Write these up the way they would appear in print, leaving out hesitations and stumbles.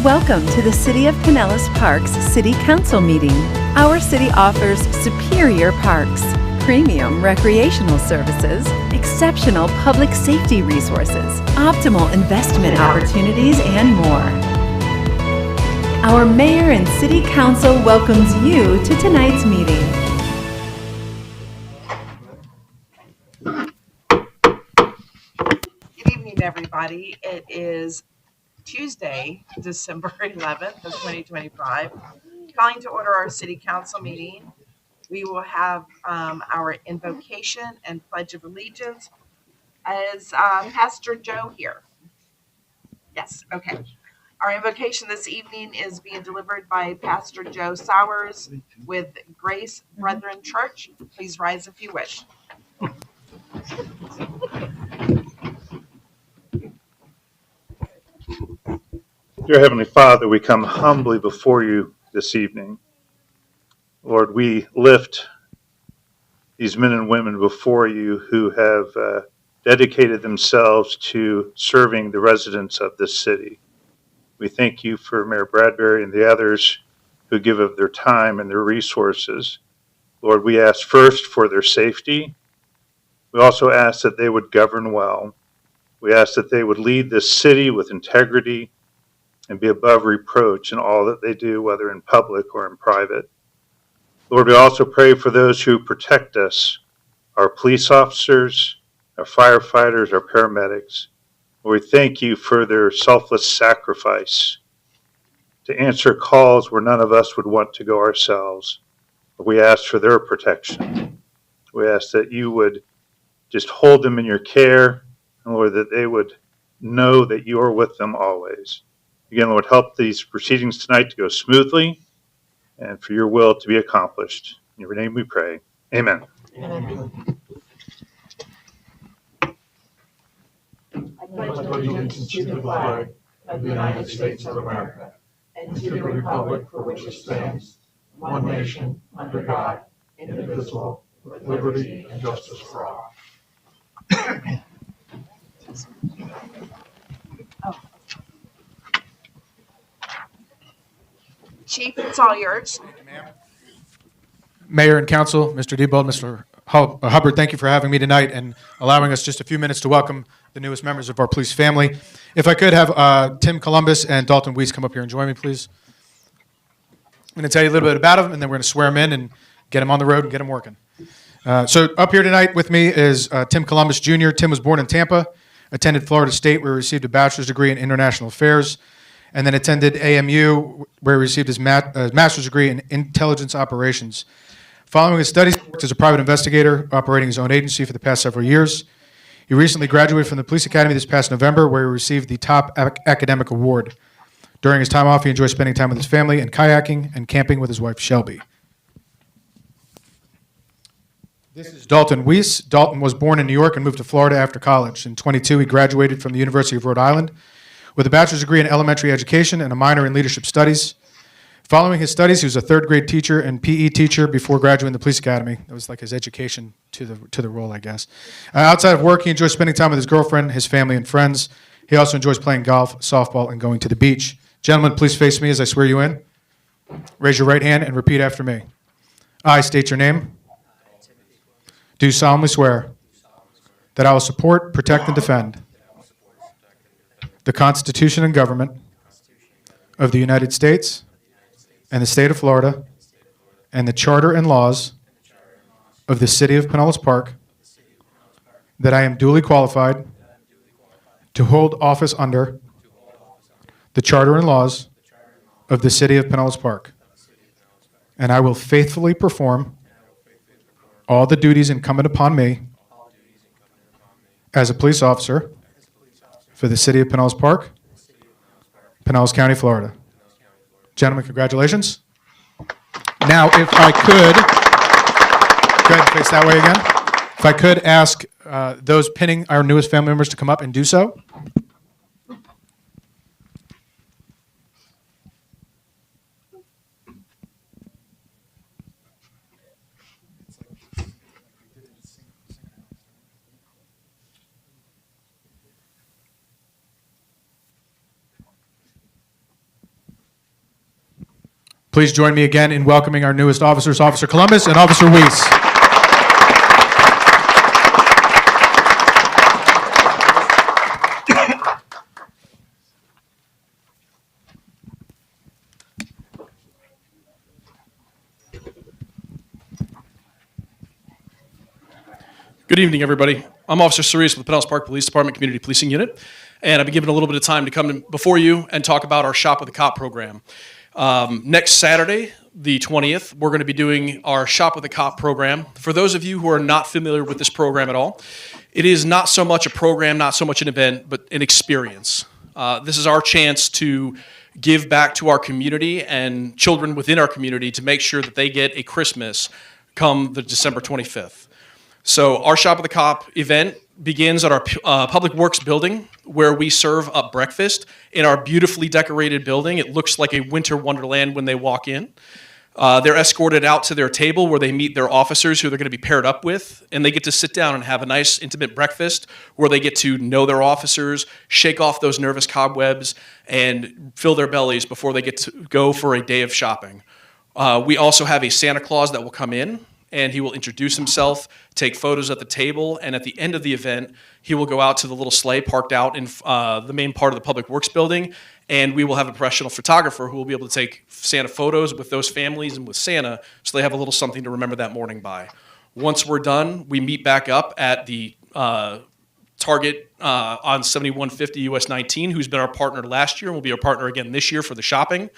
Welcome to the City of Pinellas Parks City Council meeting. Our city offers superior parks, premium recreational services, exceptional public safety resources, optimal investment opportunities, and more. Our mayor and city council welcomes you to tonight's meeting. Good evening, everybody. It is Tuesday, December 11th of 2025. Calling to order our city council meeting. We will have our invocation and pledge of allegiance. Is Pastor Joe here? Yes, okay. Our invocation this evening is being delivered by Pastor Joe Sowers with Grace Brethren Church. Please rise if you wish. Dear Heavenly Father, we come humbly before you this evening. Lord, we lift these men and women before you who have dedicated themselves to serving the residents of this city. We thank you for Mayor Bradbury and the others who give of their time and their resources. Lord, we ask first for their safety. We also ask that they would govern well. We ask that they would lead this city with integrity and be above reproach in all that they do, whether in public or in private. Lord, we also pray for those who protect us, our police officers, our firefighters, our paramedics. Lord, we thank you for their selfless sacrifice to answer calls where none of us would want to go ourselves. We ask for their protection. We ask that you would just hold them in your care, and Lord, that they would know that you are with them always. Again, Lord, help these proceedings tonight to go smoothly and for your will to be accomplished. In your name we pray. Amen. Amen. I pledge allegiance to the flag of the United States of America and to the republic for which it stands, one nation, under God, indivisible, with liberty and justice for all. Chief, it's all yours. Mayor and Council, Mr. Diebold, Mr. Hubbard, thank you for having me tonight and allowing us just a few minutes to welcome the newest members of our police family. If I could have Tim Columbus and Dalton Weiss come up here and join me, please. I'm going to tell you a little bit about them, and then we're going to swear them in and get them on the road and get them working. So up here tonight with me is Tim Columbus, Jr. Tim was born in Tampa, attended Florida State, where he received a bachelor's degree in international affairs, and then attended AMU, where he received his master's degree in intelligence operations. Following his studies, he worked as a private investigator, operating his own agency for the past several years. He recently graduated from the Police Academy this past November, where he received the top academic award. During his time off, he enjoys spending time with his family and kayaking and camping with his wife, Shelby. This is Dalton Weiss. Dalton was born in New York and moved to Florida after college. In 22, he graduated from the University of Rhode Island with a bachelor's degree in elementary education and a minor in leadership studies. Following his studies, he was a third grade teacher and PE teacher before graduating the police academy. That was like his education to the role, I guess. Outside of work, he enjoys spending time with his girlfriend, his family, and friends. He also enjoys playing golf, softball, and going to the beach. Gentlemen, please face me as I swear you in. Raise your right hand and repeat after me. I state your name. Do solemnly swear that I will support, protect, and defend the Constitution and government of the United States and the state of Florida and the charter and laws of the city of Pinellas Park, that I am duly qualified to hold office under the charter and laws of the city of Pinellas Park, and I will faithfully perform all the duties incumbent upon me as a police officer for the city of Pinellas Park, Pinellas County, Florida. Gentlemen, congratulations. Now, if I could, go ahead and face that way again. If I could ask those pinning our newest family members to come up and do so. Please join me again in welcoming our newest officers, Officer Columbus and Officer Weiss. Good evening, everybody. I'm Officer Cerise with the Pinellas Park Police Department Community Policing Unit, and I've been given a little bit of time to come before you and talk about our Shop with a Cop program. Next Saturday, the 20th, we're going to be doing our Shop with a Cop program. For those of you who are not familiar with this program at all, it is not so much a program, not so much an event, but an experience. This is our chance to give back to our community and children within our community to make sure that they get a Christmas come the December 25th. So our Shop with a Cop event begins at our Public Works building, where we serve up breakfast in our beautifully decorated building. It looks like a winter wonderland when they walk in. They're escorted out to their table where they meet their officers who they're going to be paired up with, and they get to sit down and have a nice, intimate breakfast where they get to know their officers, shake off those nervous cobwebs, and fill their bellies before they get to go for a day of shopping. We also have a Santa Claus that will come in, and he will introduce himself, take photos at the table, and at the end of the event, he will go out to the little sleigh parked out in the main part of the Public Works building, and we will have a professional photographer who will be able to take Santa photos with those families and with Santa, so they have a little something to remember that morning by. Once we're done, we meet back up at the Target on 7150 US 19, who's been our partner last year and will be our partner again this year for the shopping.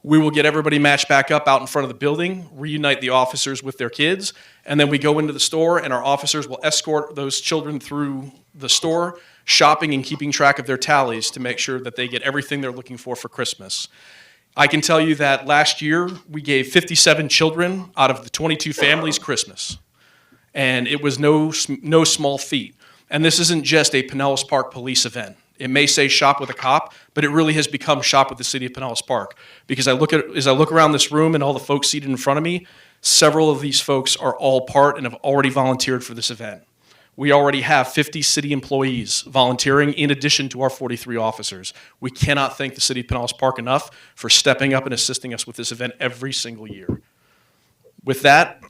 We will get everybody matched back up out in front of the building, reunite the officers with their kids, and then we go into the store, and our officers will escort those children through the store, shopping and keeping track of their tallies to make sure that they get everything they're looking for Christmas. I can tell you that last year we gave 57 children out of the 22 families Christmas, and it was no small feat. And this isn't just a Pinellas Park police event. It may say Shop with a Cop, but it really has become Shop with the City of Pinellas Park. Because as I look around this room and all the folks seated in front of me, several of these folks are all part and have already volunteered for this event. We already have 50 city employees volunteering in addition to our 43 officers. We cannot thank the City of Pinellas Park enough for stepping up and assisting us with this event every single year. With that,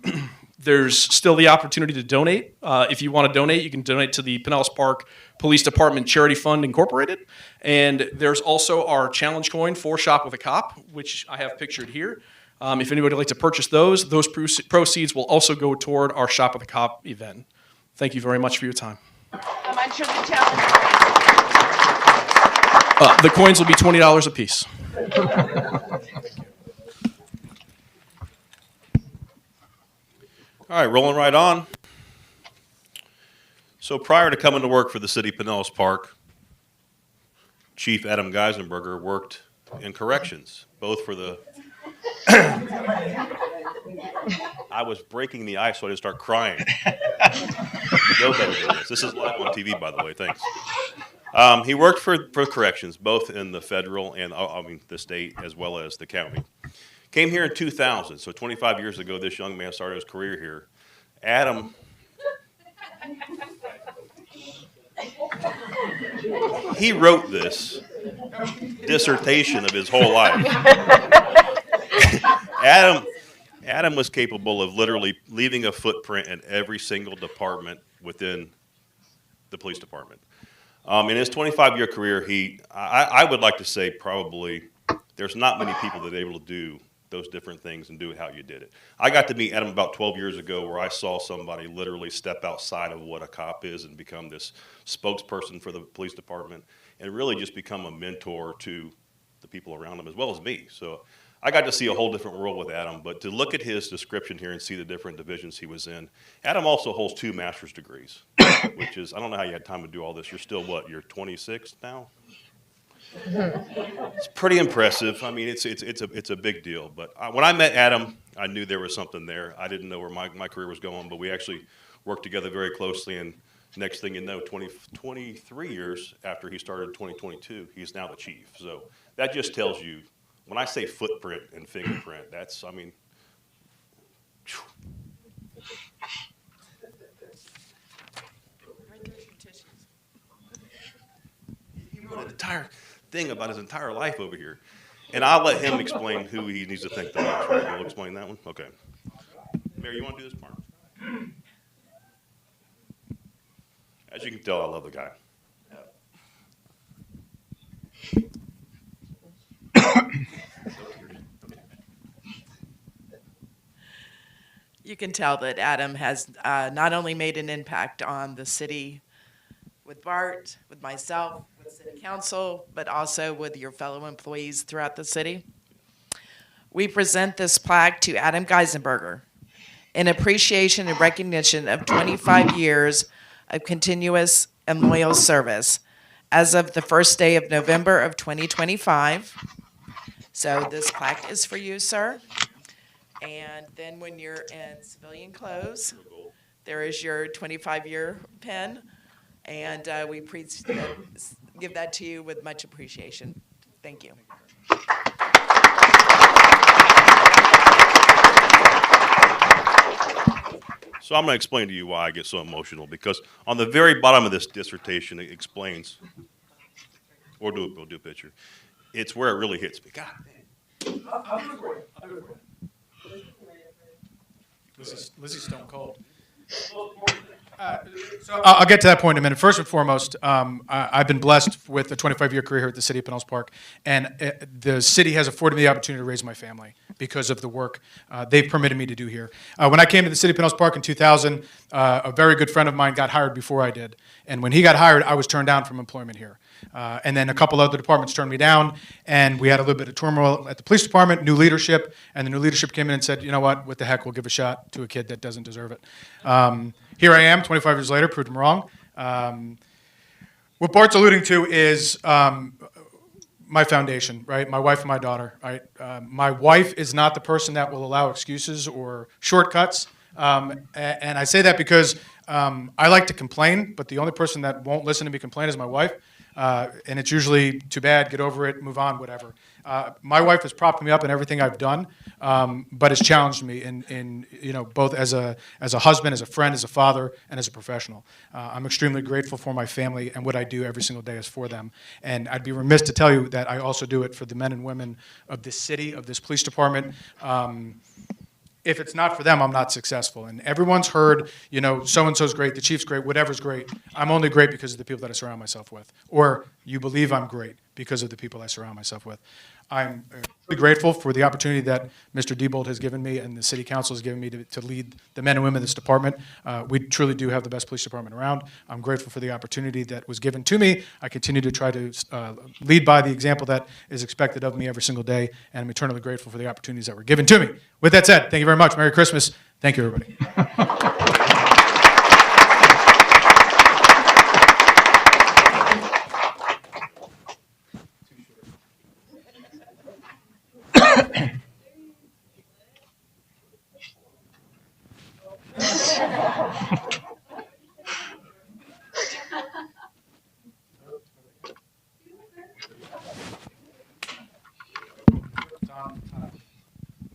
there's still the opportunity to donate. If you want to donate, you can donate to the Pinellas Park Police Department Charity Fund Incorporated. And there's also our challenge coin for Shop with a Cop, which I have pictured here. If anybody would like to purchase those proceeds will also go toward our Shop with a Cop event. Thank you very much for your time. How much are the challenge? The coins will be $20 a piece. All right, rolling right on. So prior to coming to work for the City of Pinellas Park, Chief Adam Geisenberger worked in corrections, both for the... I was breaking the ice so I didn't start crying. No better than this. This is live on TV, by the way. Thanks. He worked for corrections, both in the federal and, the state, as well as the county. Came here in 2000, so 25 years ago, this young man started his career here. Adam, he wrote this dissertation of his whole life. Adam was capable of literally leaving a footprint in every single department within the police department. In his 25-year career, I would like to say probably there's not many people that are able to do those different things and do it how you did it. I got to meet Adam about 12 years ago where I saw somebody literally step outside of what a cop is and become this spokesperson for the police department and really just become a mentor to the people around him as well as me. So I got to see a whole different world with Adam, but to look at his description here and see the different divisions he was in, Adam also holds 2 master's degrees, which is, I don't know how you had time to do all this. You're still what, you're 26 now? It's pretty impressive. I mean, it's a big deal. But when I met Adam, I knew there was something there. I didn't know where my career was going, but we actually worked together very closely. And next thing you know, 23 years after he started in 2022, he's now the chief. So that just tells you, when I say footprint and fingerprint, that's, I mean, he wrote an entire thing about his entire life over here. And I'll let him explain who he needs to thank the most, right? You'll explain that one? Okay. Mayor, you want to do this part? As you can tell, I love the guy. You can tell that Adam has not only made an impact on the city with Bart, with myself, with city council, but also with your fellow employees throughout the city. We present this plaque to Adam Geisenberger in appreciation and recognition of 25 years of continuous and loyal service as of the first day of November of 2025. So this plaque is for you, sir. And then when you're in civilian clothes, there is your 25-year pin. And we give that to you with much appreciation. Thank you. So I'm going to explain to you why I get so emotional, because on the very bottom of this dissertation, it explains, or we'll do a picture. It's where it really hits me. God damn. I'll do it for you. I'll do it for you. Lizzie's stone cold. So I'll get to that point in a minute. First and foremost, I've been blessed with a 25-year career here at the city of Pinellas Park, and the city has afforded me the opportunity to raise my family because of the work they've permitted me to do here. When I came to the city of Pinellas Park in 2000, a very good friend of mine got hired before I did, and when he got hired, I was turned down from employment here. And then a couple other departments turned me down, and we had a little bit of turmoil at the police department, new leadership, and the new leadership came in and said, you know what the heck, we'll give a shot to a kid that doesn't deserve it. Here I am, 25 years later, proved him wrong. What Bart's alluding to is my foundation, right? My wife and my daughter, right? My wife is not the person that will allow excuses or shortcuts. And I say that because I like to complain, but the only person that won't listen to me complain is my wife. And it's usually too bad, get over it, move on, whatever. My wife has propped me up in everything I've done, but has challenged me in both as a husband, as a friend, as a father, and as a professional. I'm extremely grateful for my family, and what I do every single day is for them. And I'd be remiss to tell you that I also do it for the men and women of this city, of this police department. If it's not for them, I'm not successful. And everyone's heard, so-and-so's great, the chief's great, whatever's great. I'm only great because of the people that I surround myself with. Or you believe I'm great because of the people I surround myself with. I'm really grateful for the opportunity that Mr. Diebold has given me and the city council has given me to lead the men and women of this department. We truly do have the best police department around. I'm grateful for the opportunity that was given to me. I continue to try to lead by the example that is expected of me every single day, and I'm eternally grateful for the opportunities that were given to me. With that said, thank you very much. Merry Christmas. Thank you, everybody.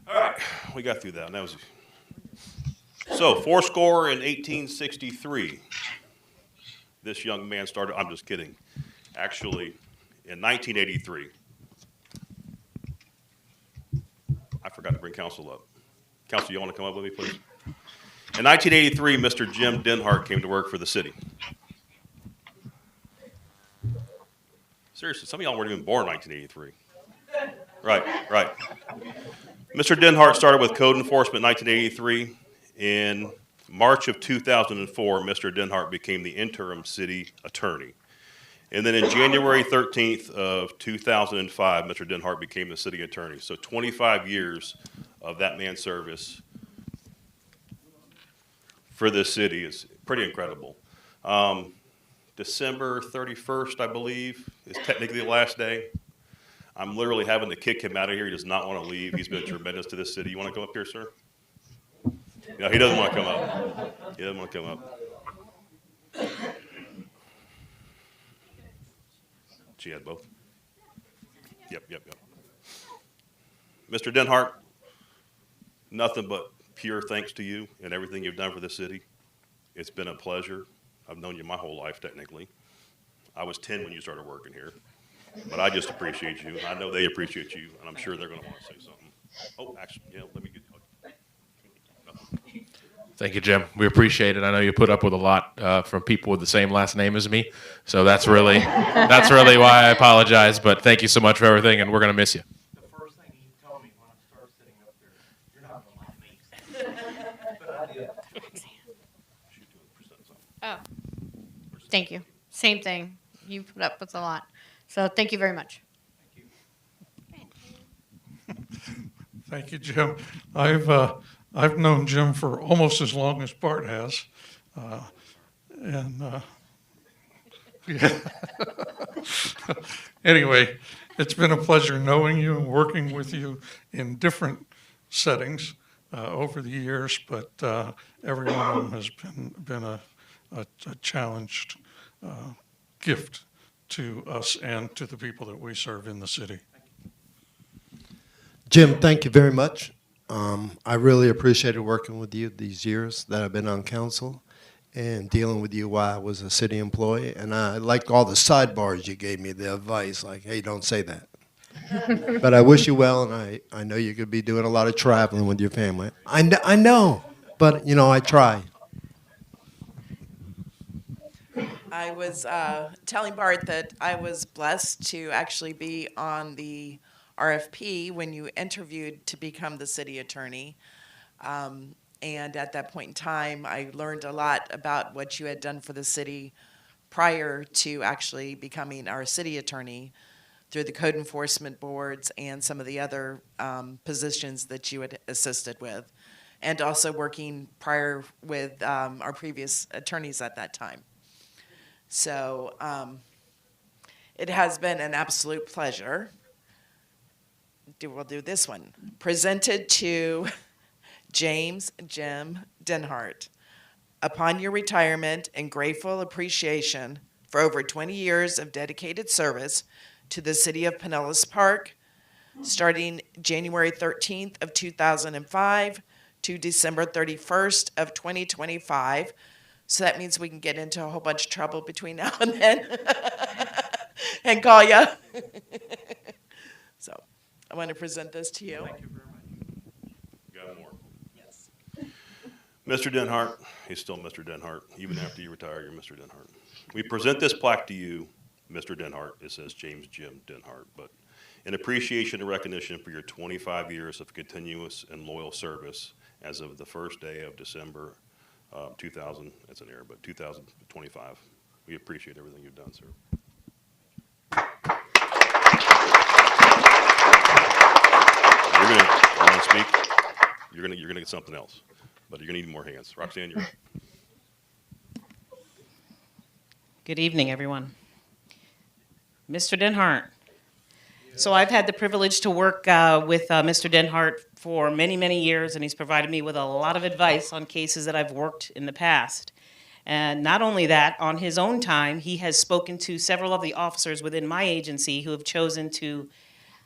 All right, we got through that. And that was so 80 in 1863. This young man started. I'm just kidding. Actually, in 1983. I forgot to bring council up. Council, you want to come up with me, please? In 1983, Mr. Jim Denhart came to work for the city. Seriously, some of y'all weren't even born in 1983. Right. Mr. Denhart started with code enforcement in 1983. In March of 2004, Mr. Denhart became the interim city attorney. And then in January 13th of 2005, Mr. Denhart became the city attorney. So 25 years of that man's service for this city is pretty incredible. December 31st, I believe, is technically the last day. I'm literally having to kick him out of here. He does not want to leave. He's been tremendous to this city. You want to come up here, sir? No, he doesn't want to come up. He doesn't want to come up. She had both? Yep. Mr. Denhart, nothing but pure thanks to you and everything you've done for the city. It's been a pleasure. I've known you my whole life, technically. I was 10 when you started working here. But I just appreciate you. I know they appreciate you, and I'm sure they're going to want to say something. Oh, actually, yeah, let me get. Thank you, Jim. We appreciate it. I know you put up with a lot from people with the same last name as me, so that's really why I apologize. But thank you so much for everything, and we're gonna miss you. The first thing you tell me when I start sitting up there, you're not gonna like me. But I did. Oh, thank you. Same thing. You put up with a lot. So thank you very much. Thank you, Jim. I've known Jim for almost as long as Bart has. And yeah. Anyway, it's been a pleasure knowing you and working with you in different settings over the years, but every one of them has been a challenged gift to us and to the people that we serve in the city. Jim, thank you very much. I really appreciated working with you these years that I've been on council and dealing with you while I was a city employee. And I liked all the sidebars you gave me, the advice, like, hey, don't say that. But I wish you well, and I know you could be doing a lot of traveling with your family. I know, but, you know, I try. I was telling Bart that I was blessed to actually be on the RFP when you interviewed to become the city attorney. And at that point in time, I learned a lot about what you had done for the city prior to actually becoming our city attorney through the code enforcement boards and some of the other positions that you had assisted with, and also working prior with our previous attorneys at that time. So it has been an absolute pleasure. We'll do this one. Presented to James Jim Denhart. Upon your retirement and grateful appreciation for over 20 years of dedicated service to the city of Pinellas Park, starting January 13th of 2005 to December 31st of 2025. So that means we can get into a whole bunch of trouble between now and then and call you. So I want to present this to you. Thank you very much. Got more. Yes. Mr. Denhart, he's still Mr. Denhart. Even after you retire, you're Mr. Denhart. We present this plaque to you, Mr. Denhart. It says James Jim Denhart, but in appreciation and recognition for your 25 years of continuous and loyal service as of the first day of December 2000, that's an error, but 2025. We appreciate everything you've done, sir. You want to speak? You're gonna get something else, but you're gonna need more hands. Roxanne, you're up. Good evening, everyone. Mr. Denhart. So I've had the privilege to work with Mr. Denhart for many, many years, and he's provided me with a lot of advice on cases that I've worked in the past. And not only that, on his own time, he has spoken to several of the officers within my agency who have chosen to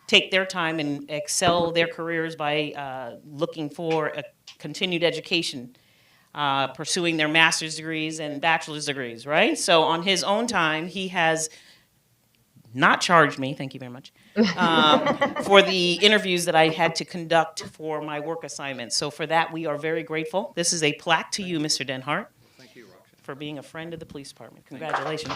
take their time and excel their careers by looking for a continued education, pursuing their master's degrees and bachelor's degrees, right? So on his own time, he has not charged me, thank you very much, for the interviews that I had to conduct for my work assignments. So for that, we are very grateful. This is a plaque to you, Mr. Denhart. Thank you, Roxanne. For being a friend of the police department. Congratulations.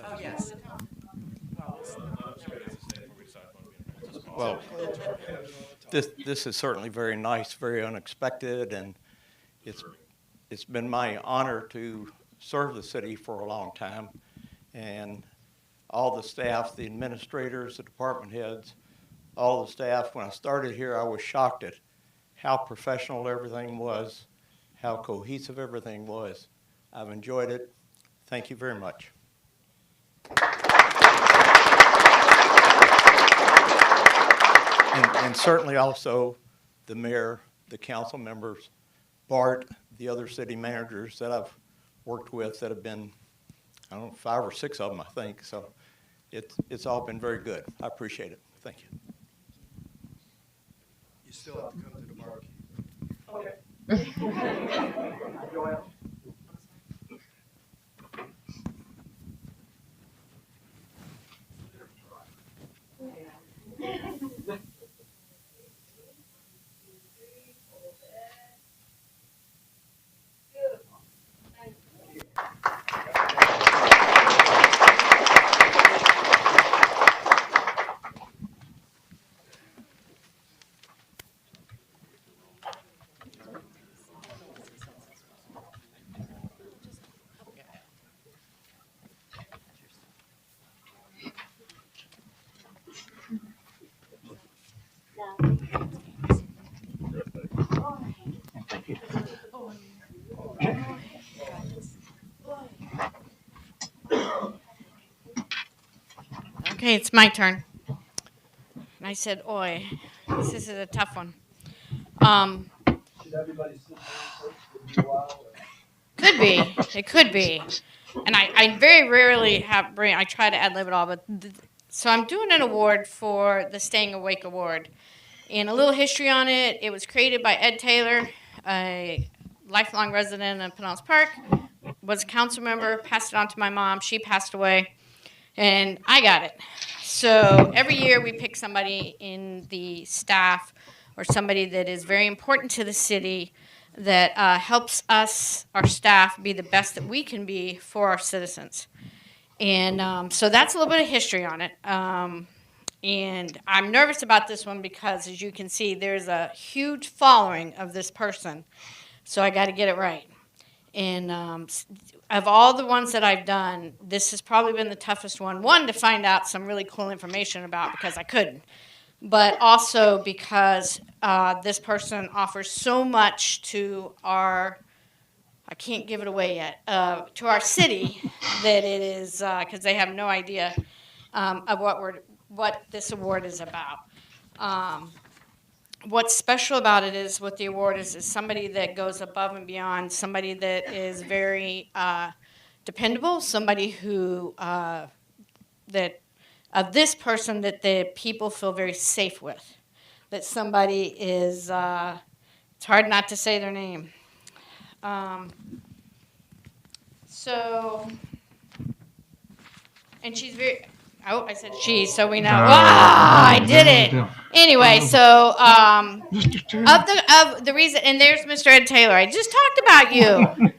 Oh, yes. Well, this is certainly very nice, very unexpected, and it's been my honor to serve the city for a long time. And all the staff, the administrators, the department heads, all the staff, when I started here, I was shocked at how professional everything was, how cohesive everything was. I've enjoyed it. Thank you very much. And certainly also the mayor, the council members, Bart, the other city managers that I've worked with that have been, I don't know, 5 or 6 of them, I think. So it's all been very good. I appreciate it. Thank you. You still have to come to the barbecue. Okay, it's my turn. And I said, oi. This is a tough one. Could be. It could be. And I very rarely I try to ad-lib it all, but so I'm doing an award for the Staying Awake Award. And a little history on it, it was created by Ed Taylor, a lifelong resident of Pinellas Park, was a council member, passed it on to my mom, she passed away, and I got it. So every year we pick somebody in the staff or somebody that is very important to the city that helps us, our staff, be the best that we can be for our citizens. And so that's a little bit of history on it. And I'm nervous about this one because, as you can see, there's a huge following of this person. So I got to get it right. And of all the ones that I've done, this has probably been the toughest one. One, to find out some really cool information about because I couldn't. But also because this person offers so much to our, I can't give it away yet, to our city that it is, because they have no idea of what this award is about. What's special about it is what the award is somebody that goes above and beyond, somebody that is very dependable, somebody who, of this person that the people feel very safe with. That somebody is, it's hard not to say their name. And she's very, oh, I said she, so we know. I did it. Anyway, so of the reason, and there's Mr. Ed Taylor. I just talked about you.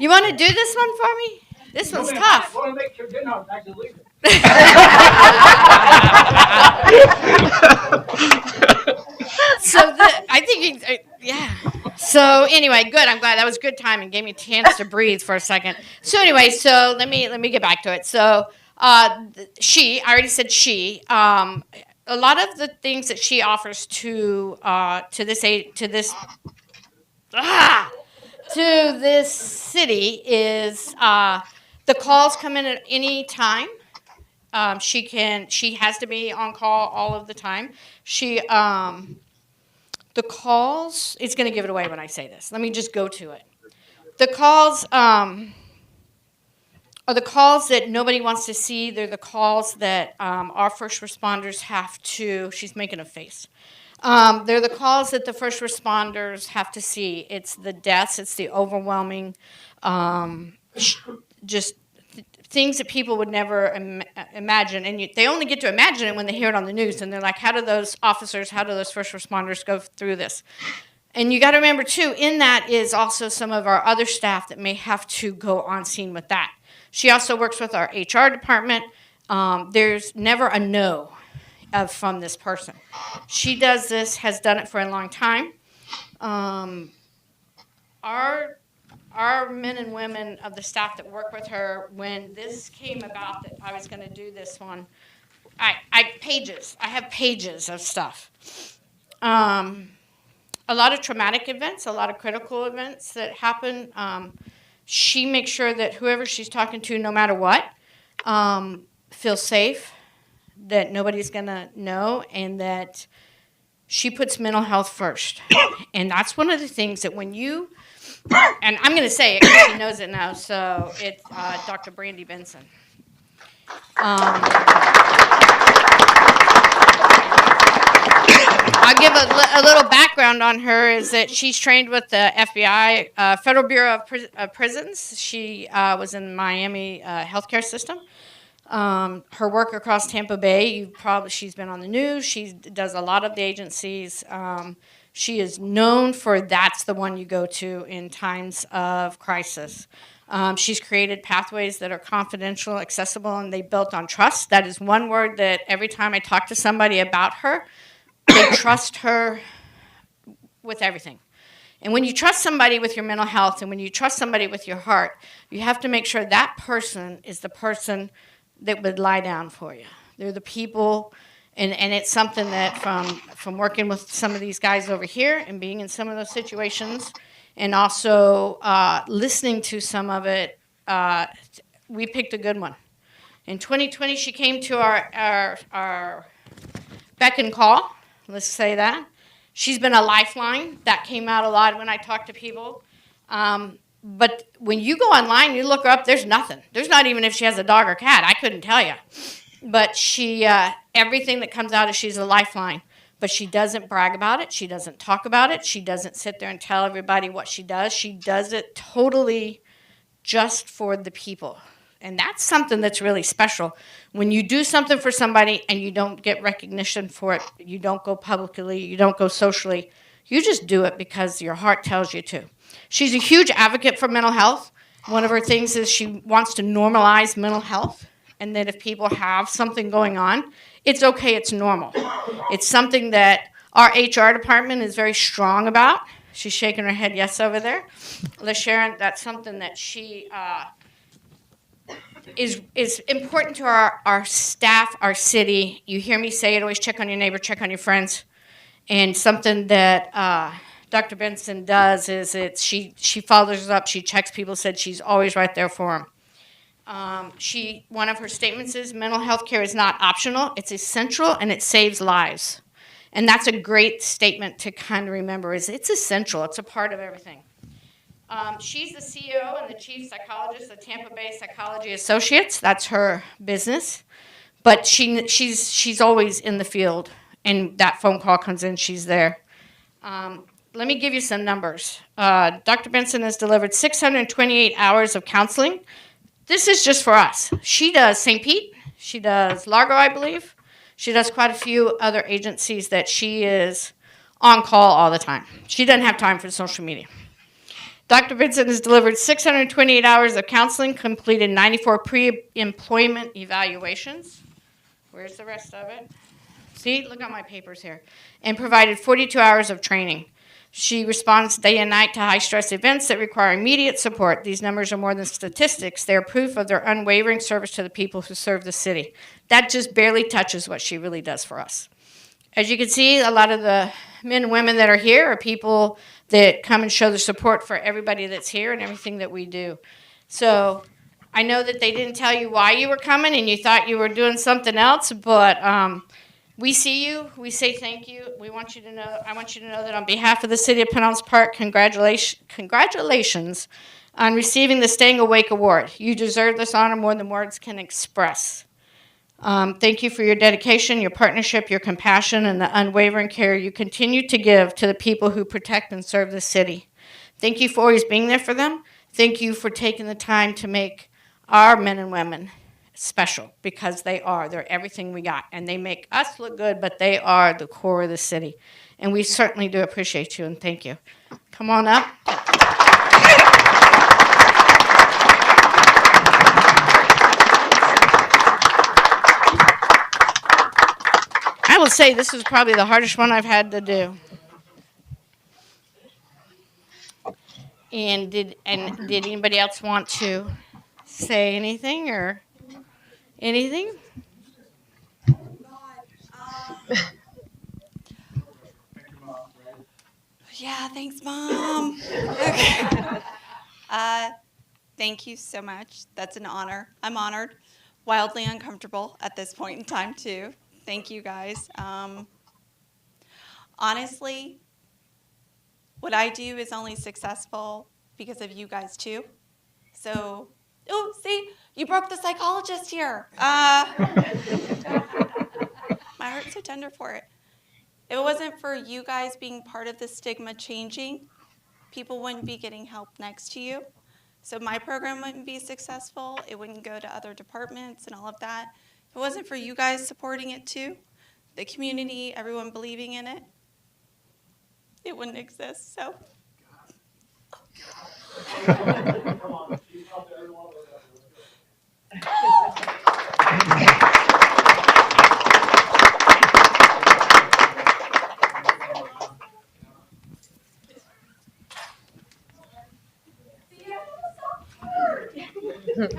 You want to do this one for me? This one's tough. I want to make sure Denhart actually leaves it. I think, yeah. So anyway, good. I'm glad that was good timing. Gave me a chance to breathe for a second. So anyway, so let me get back to it. So I already said she. A lot of the things that she offers to this city is the calls come in at any time. She has to be on call all of the time. The calls, it's going to give it away when I say this. Let me just go to it. The calls are the calls that nobody wants to see. They're the calls that our first responders have to, she's making a face. They're the calls that the first responders have to see. It's the deaths, it's the overwhelming, just things that people would never imagine. And they only get to imagine it when they hear it on the news. And they're like, how do those officers, how do those first responders go through this? And you got to remember, too, in that is also some of our other staff that may have to go on scene with that. She also works with our HR department. There's never a no from this person. She does this, has done it for a long time. Our men and women of the staff that work with her, when this came about that I was going to do this one, I have pages of stuff. A lot of traumatic events, a lot of critical events that happen. She makes sure that whoever she's talking to, no matter what, feels safe, that nobody's going to know, and that she puts mental health first. And that's one of the things that when you, and I'm going to say it because she knows it now, so it's Dr. Brandy Benson. give a little background on her is that she's trained with the FBI, Federal Bureau of Prisons. She was in the Miami healthcare system. Her work across Tampa Bay, she's been on the news. She does a lot of the agencies. She is known for that's the one you go to in times of crisis. She's created pathways that are confidential, accessible, and they built on trust. That is one word that every time I talk to somebody about her, they trust her with everything. And when you trust somebody with your mental health and when you trust somebody with your heart, you have to make sure that person is the person that would lie down for you. They're the people, and it's something that from working with some of these guys over here and being in some of those situations and also listening to some of it, we picked a good one. In 2020, she came to our beck and call, let's say that. She's been a lifeline. That came out a lot when I talk to people. But when you go online, you look her up, there's nothing. There's not even if she has a dog or cat. I couldn't tell you. But she, everything that comes out is she's a lifeline. But she doesn't brag about it. She doesn't talk about it. She doesn't sit there and tell everybody what she does. She does it totally just for the people. And that's something that's really special. When you do something for somebody and you don't get recognition for it, you don't go publicly, you don't go socially, you just do it because your heart tells you to. She's a huge advocate for mental health. One of her things is she wants to normalize mental health, and that if people have something going on, it's okay, it's normal. It's something that our HR department is very strong about. She's shaking her head yes over there. LaSharon, that's something that she is important to our staff, our city. You hear me say it, always check on your neighbor, check on your friends. And something that Dr. Benson does is she follows up, she checks people, said she's always right there for them. One of her statements is mental health care is not optional, it's essential and it saves lives. And that's a great statement to kind of remember is it's essential, it's a part of everything. She's the CEO and the chief psychologist of Tampa Bay Psychology Associates. That's her business. But she's always in the field, and that phone call comes in, she's there. Let me give you some numbers. Dr. Benson has delivered 628 hours of counseling. This is just for us. She does St. Pete. She does Largo, I believe. She does quite a few other agencies that she is on call all the time. She doesn't have time for social media. Dr. Benson has delivered 628 hours of counseling, completed 94 pre-employment evaluations. Where's the rest of it? See, look at my papers here. And provided 42 hours of training. She responds day and night to high-stress events that require immediate support. These numbers are more than statistics. They are proof of their unwavering service to the people who serve the city. That just barely touches what she really does for us. As you can see, a lot of the men and women that are here are people that come and show their support for everybody that's here and everything that we do. So I know that they didn't tell you why you were coming and you thought you were doing something else, but we see you. We say thank you. I want you to know that on behalf of the City of Pinellas Park, congratulations on receiving the Staying Awake Award. You deserve this honor more than words can express. Thank you for your dedication, your partnership, your compassion, and the unwavering care you continue to give to the people who protect and serve the city. Thank you for always being there for them. Thank you for taking the time to make our men and women special, because they are. They're everything we got, and they make us look good, but they are the core of the city. And we certainly do appreciate you, and thank you. Come on up. I will say this is probably the hardest one I've had to do. And did anybody else want to say anything or anything? Yeah, thanks, Mom. Okay. Thank you so much. That's an honor. I'm honored. Wildly uncomfortable at this point in time, too. Thank you, guys. Honestly, what I do is only successful because of you guys, too. So, oh, see, you broke the psychologist here. My heart's so tender for it. If it wasn't for you guys being part of the stigma changing, people wouldn't be getting help next to you. So my program wouldn't be successful. It wouldn't go to other departments and all of that. If it wasn't for you guys supporting it too, the community, everyone believing in it, it wouldn't exist. So. Come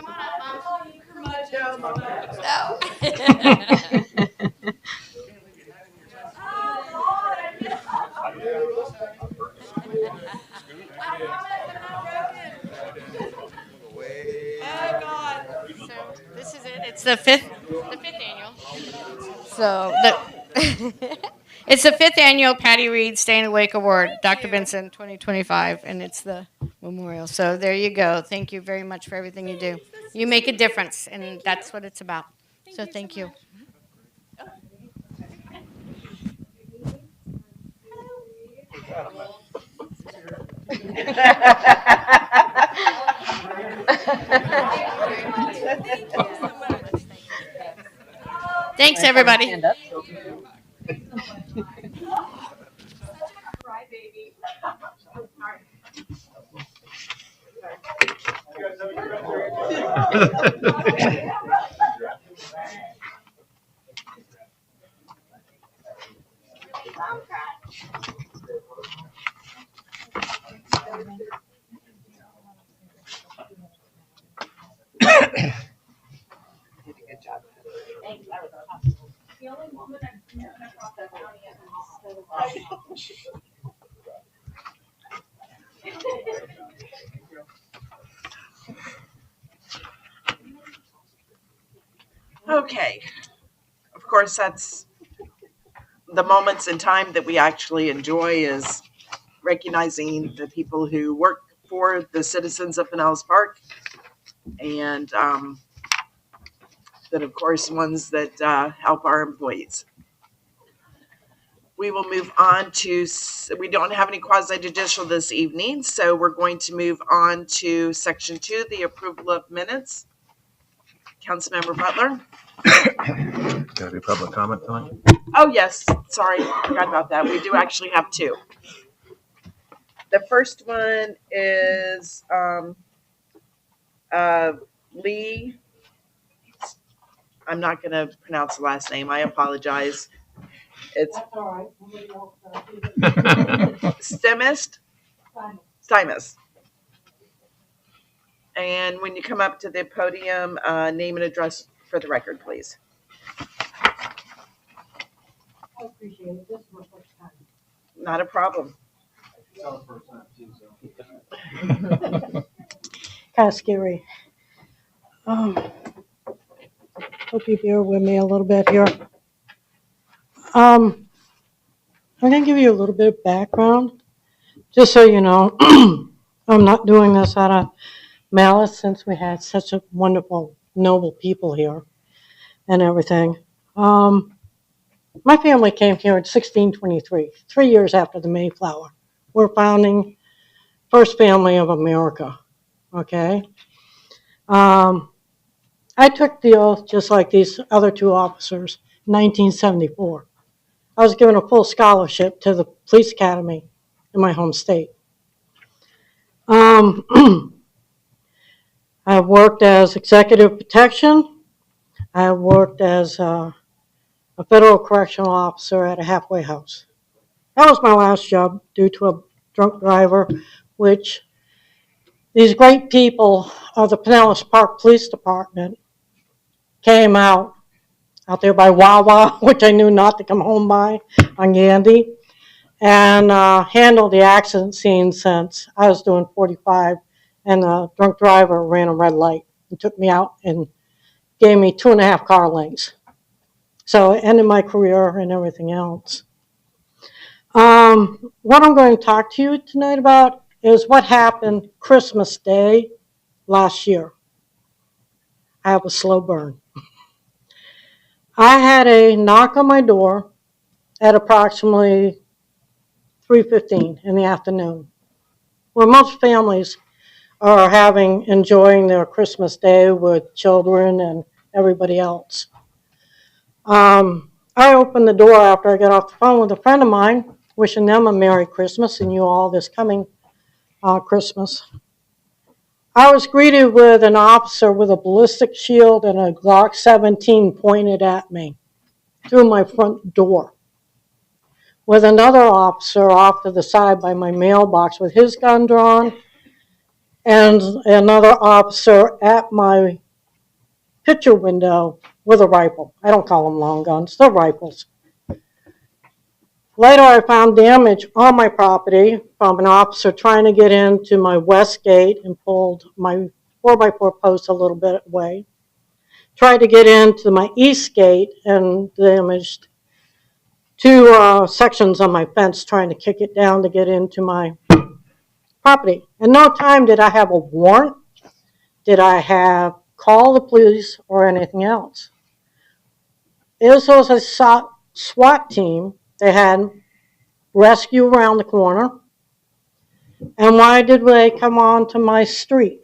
on up, Mom. Oh God. So this is it. It's the fifth annual. So it's the fifth annual Patty Reed Staying Awake Award, Dr. Benson 2025, and it's the memorial. So there you go. Thank you very much for everything you do. You make a difference, and that's what it's about. So thank you. Thanks, everybody. Okay. Of course, that's the moments in time that we actually enjoy is recognizing the people who work for the citizens of Pinellas Park, and then, of course, ones that help our employees. We will move on to, we don't have any quasi judicial this evening, so we're going to move on to section 2, the approval of minutes. Councilmember Butler. Gotta do public comment tonight? Oh, yes. Sorry, forgot about that. We do actually have 2. The first one is Lee. I'm not going to pronounce the last name. I apologize. It's Stymus. And when you come up to the podium, name and address for the record, please. I appreciate it. This is my first time. Not a problem. Kind of scary. Hope you bear with me a little bit here. I'm going to give you a little bit of background, just so you know. I'm not doing this out of malice, since we had such a wonderful, noble people here and everything. My family came here in 1623, 3 years after the Mayflower. We're founding first family of America, okay? I took the oath just like these other 2 officers in 1974. I was given a full scholarship to the police academy in my home state. I worked as executive protection. I worked as a federal correctional officer at a halfway house. That was my last job due to a drunk driver, which these great people of the Pinellas Park Police Department came out there by Wawa, which I knew not to come home by, on Gandy, and handled the accident scene since I was doing 45, and the drunk driver ran a red light and took me out and gave me 2.5 car lengths. So it ended my career and everything else. What I'm going to talk to you tonight about is what happened Christmas Day last year. I have a slow burn. I had a knock on my door at approximately 3:15 in the afternoon, where most families are enjoying their Christmas day with children and everybody else. I opened the door after I got off the phone with a friend of mine, wishing them a Merry Christmas and you all this coming Christmas. I was greeted with an officer with a ballistic shield and a Glock 17 pointed at me through my front door, with another officer off to the side by my mailbox with his gun drawn, and another officer at my picture window with a rifle. I don't call them long guns, they're rifles. Later, I found damage on my property from an officer trying to get into my west gate and pulled my 4x4 post a little bit away. Tried to get into my east gate and damaged two sections on my fence trying to kick it down to get into my property. In no time did I have a warrant, did I have call the police or anything else. This was a SWAT team. They had rescue around the corner. And why did they come onto my street?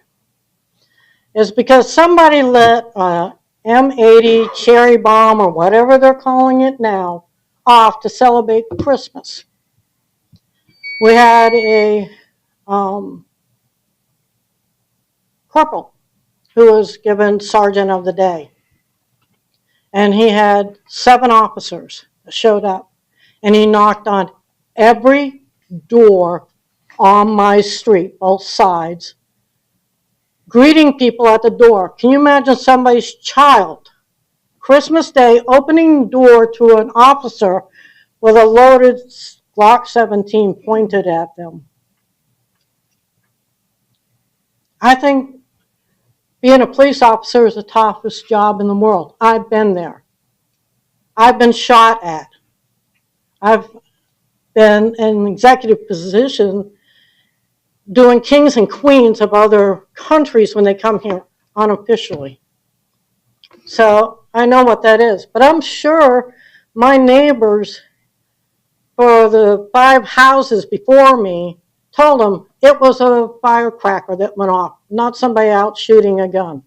It's because somebody lit a M80 cherry bomb or whatever they're calling it now off to celebrate Christmas. We had a corporal who was given sergeant of the day. And he had 7 officers that showed up. And he knocked on every door on my street, both sides, greeting people at the door. Can you imagine somebody's child, Christmas Day, opening the door to an officer with a loaded Glock 17 pointed at them? I think being a police officer is the toughest job in the world. I've been there. I've been shot at. I've been in an executive position doing kings and queens of other countries when they come here unofficially. So I know what that is. But I'm sure my neighbors for the 5 houses before me told them it was a firecracker that went off, not somebody out shooting a gun.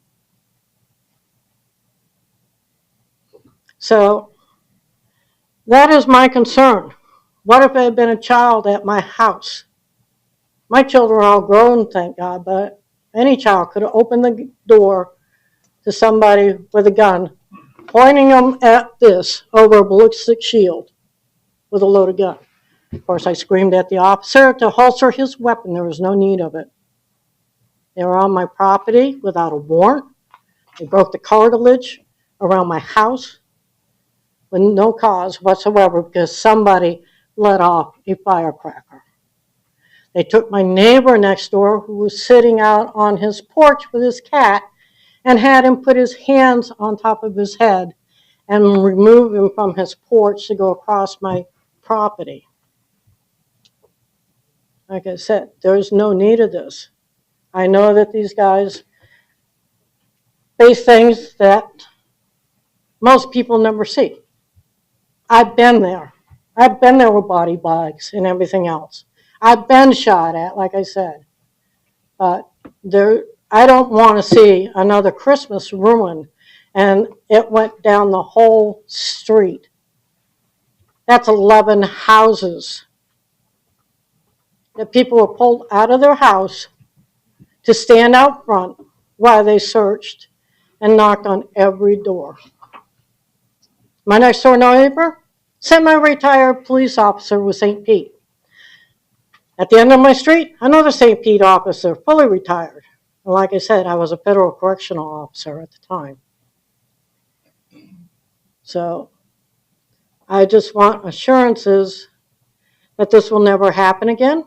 So that is my concern. What if there had been a child at my house? My children are all grown, thank God, but any child could have opened the door to somebody with a gun, pointing them at this over a ballistic shield with a loaded gun. Of course, I screamed at the officer to holster his weapon. There was no need of it. They were on my property without a warrant. They broke the cartilage around my house with no cause whatsoever because somebody let off a firecracker. They took my neighbor next door who was sitting out on his porch with his cat and had him put his hands on top of his head and remove him from his porch to go across my property. Like I said, there's no need of this. I know that these guys face things that most people never see. I've been there. I've been there with body bags and everything else. I've been shot at, like I said. But I don't want to see another Christmas ruin, and it went down the whole street. That's 11 houses that people were pulled out of their house to stand out front while they searched and knocked on every door. My next door neighbor, semi-retired police officer with St. Pete. At the end of my street, another St. Pete officer, fully retired. And like I said, I was a federal correctional officer at the time. So I just want assurances that this will never happen again.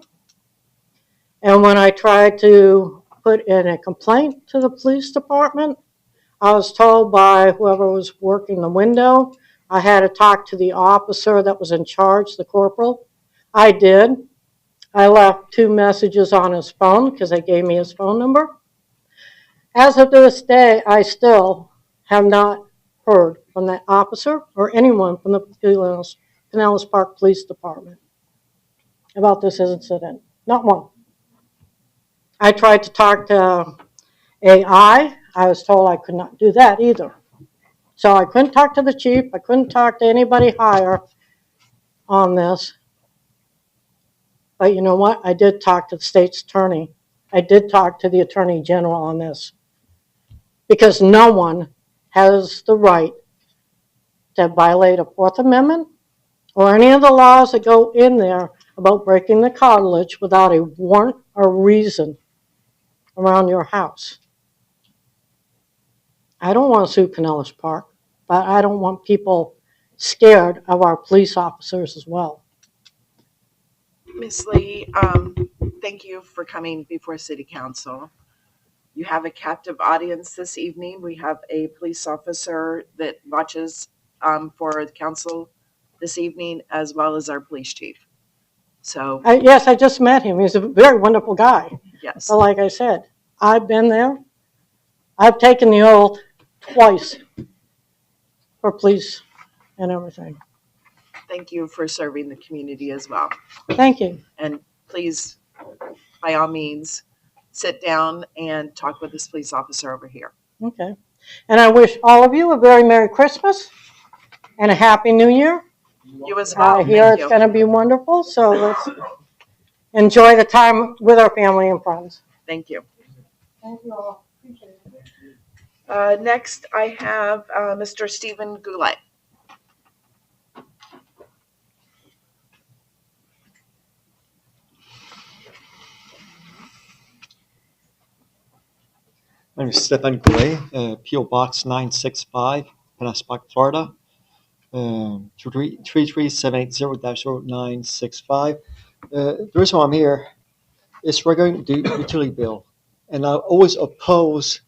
And when I tried to put in a complaint to the police department, I was told by whoever was working the window, I had to talk to the officer that was in charge, the corporal. I did. I left 2 messages on his phone because they gave me his phone number. As of this day, I still have not heard from that officer or anyone from the Pinellas Pinellas Park Police Department about this incident. Not one. I tried to talk to AI. I was told I could not do that either. So I couldn't talk to the chief. I couldn't talk to anybody higher on this. But you know what? I did talk to the state's attorney. I did talk to the attorney general on this. Because no one has the right to violate a Fourth Amendment or any of the laws that go in there about breaking the cartilage without a warrant or reason around your house. I don't want to sue Pinellas Park, but I don't want people scared of our police officers as well. Ms. Lee, thank you for coming before City Council. You have a captive audience this evening. We have a police officer that watches for the council this evening, as well as our police chief. So Yes, I just met him. He's a very wonderful guy. yes, But like I said, I've been there. I've taken the oath twice for police and everything. thank you for serving the community as well. Thank you. And please, by all means, sit down and talk with this police officer over here. Okay. And I wish all of you a very Merry Christmas and a Happy New Year. You as well. I hear Thank it's you. going to be wonderful, so let's enjoy the time with our family and friends. Thank you. Thank you all. Appreciate it. Next, I have Mr. Stephen Goulet. My name is Stephen Goulet, P.O. Box 965, Pinellas Park, Florida, 33780-0965. The reason why I'm here is regarding the utility bill, and I always oppose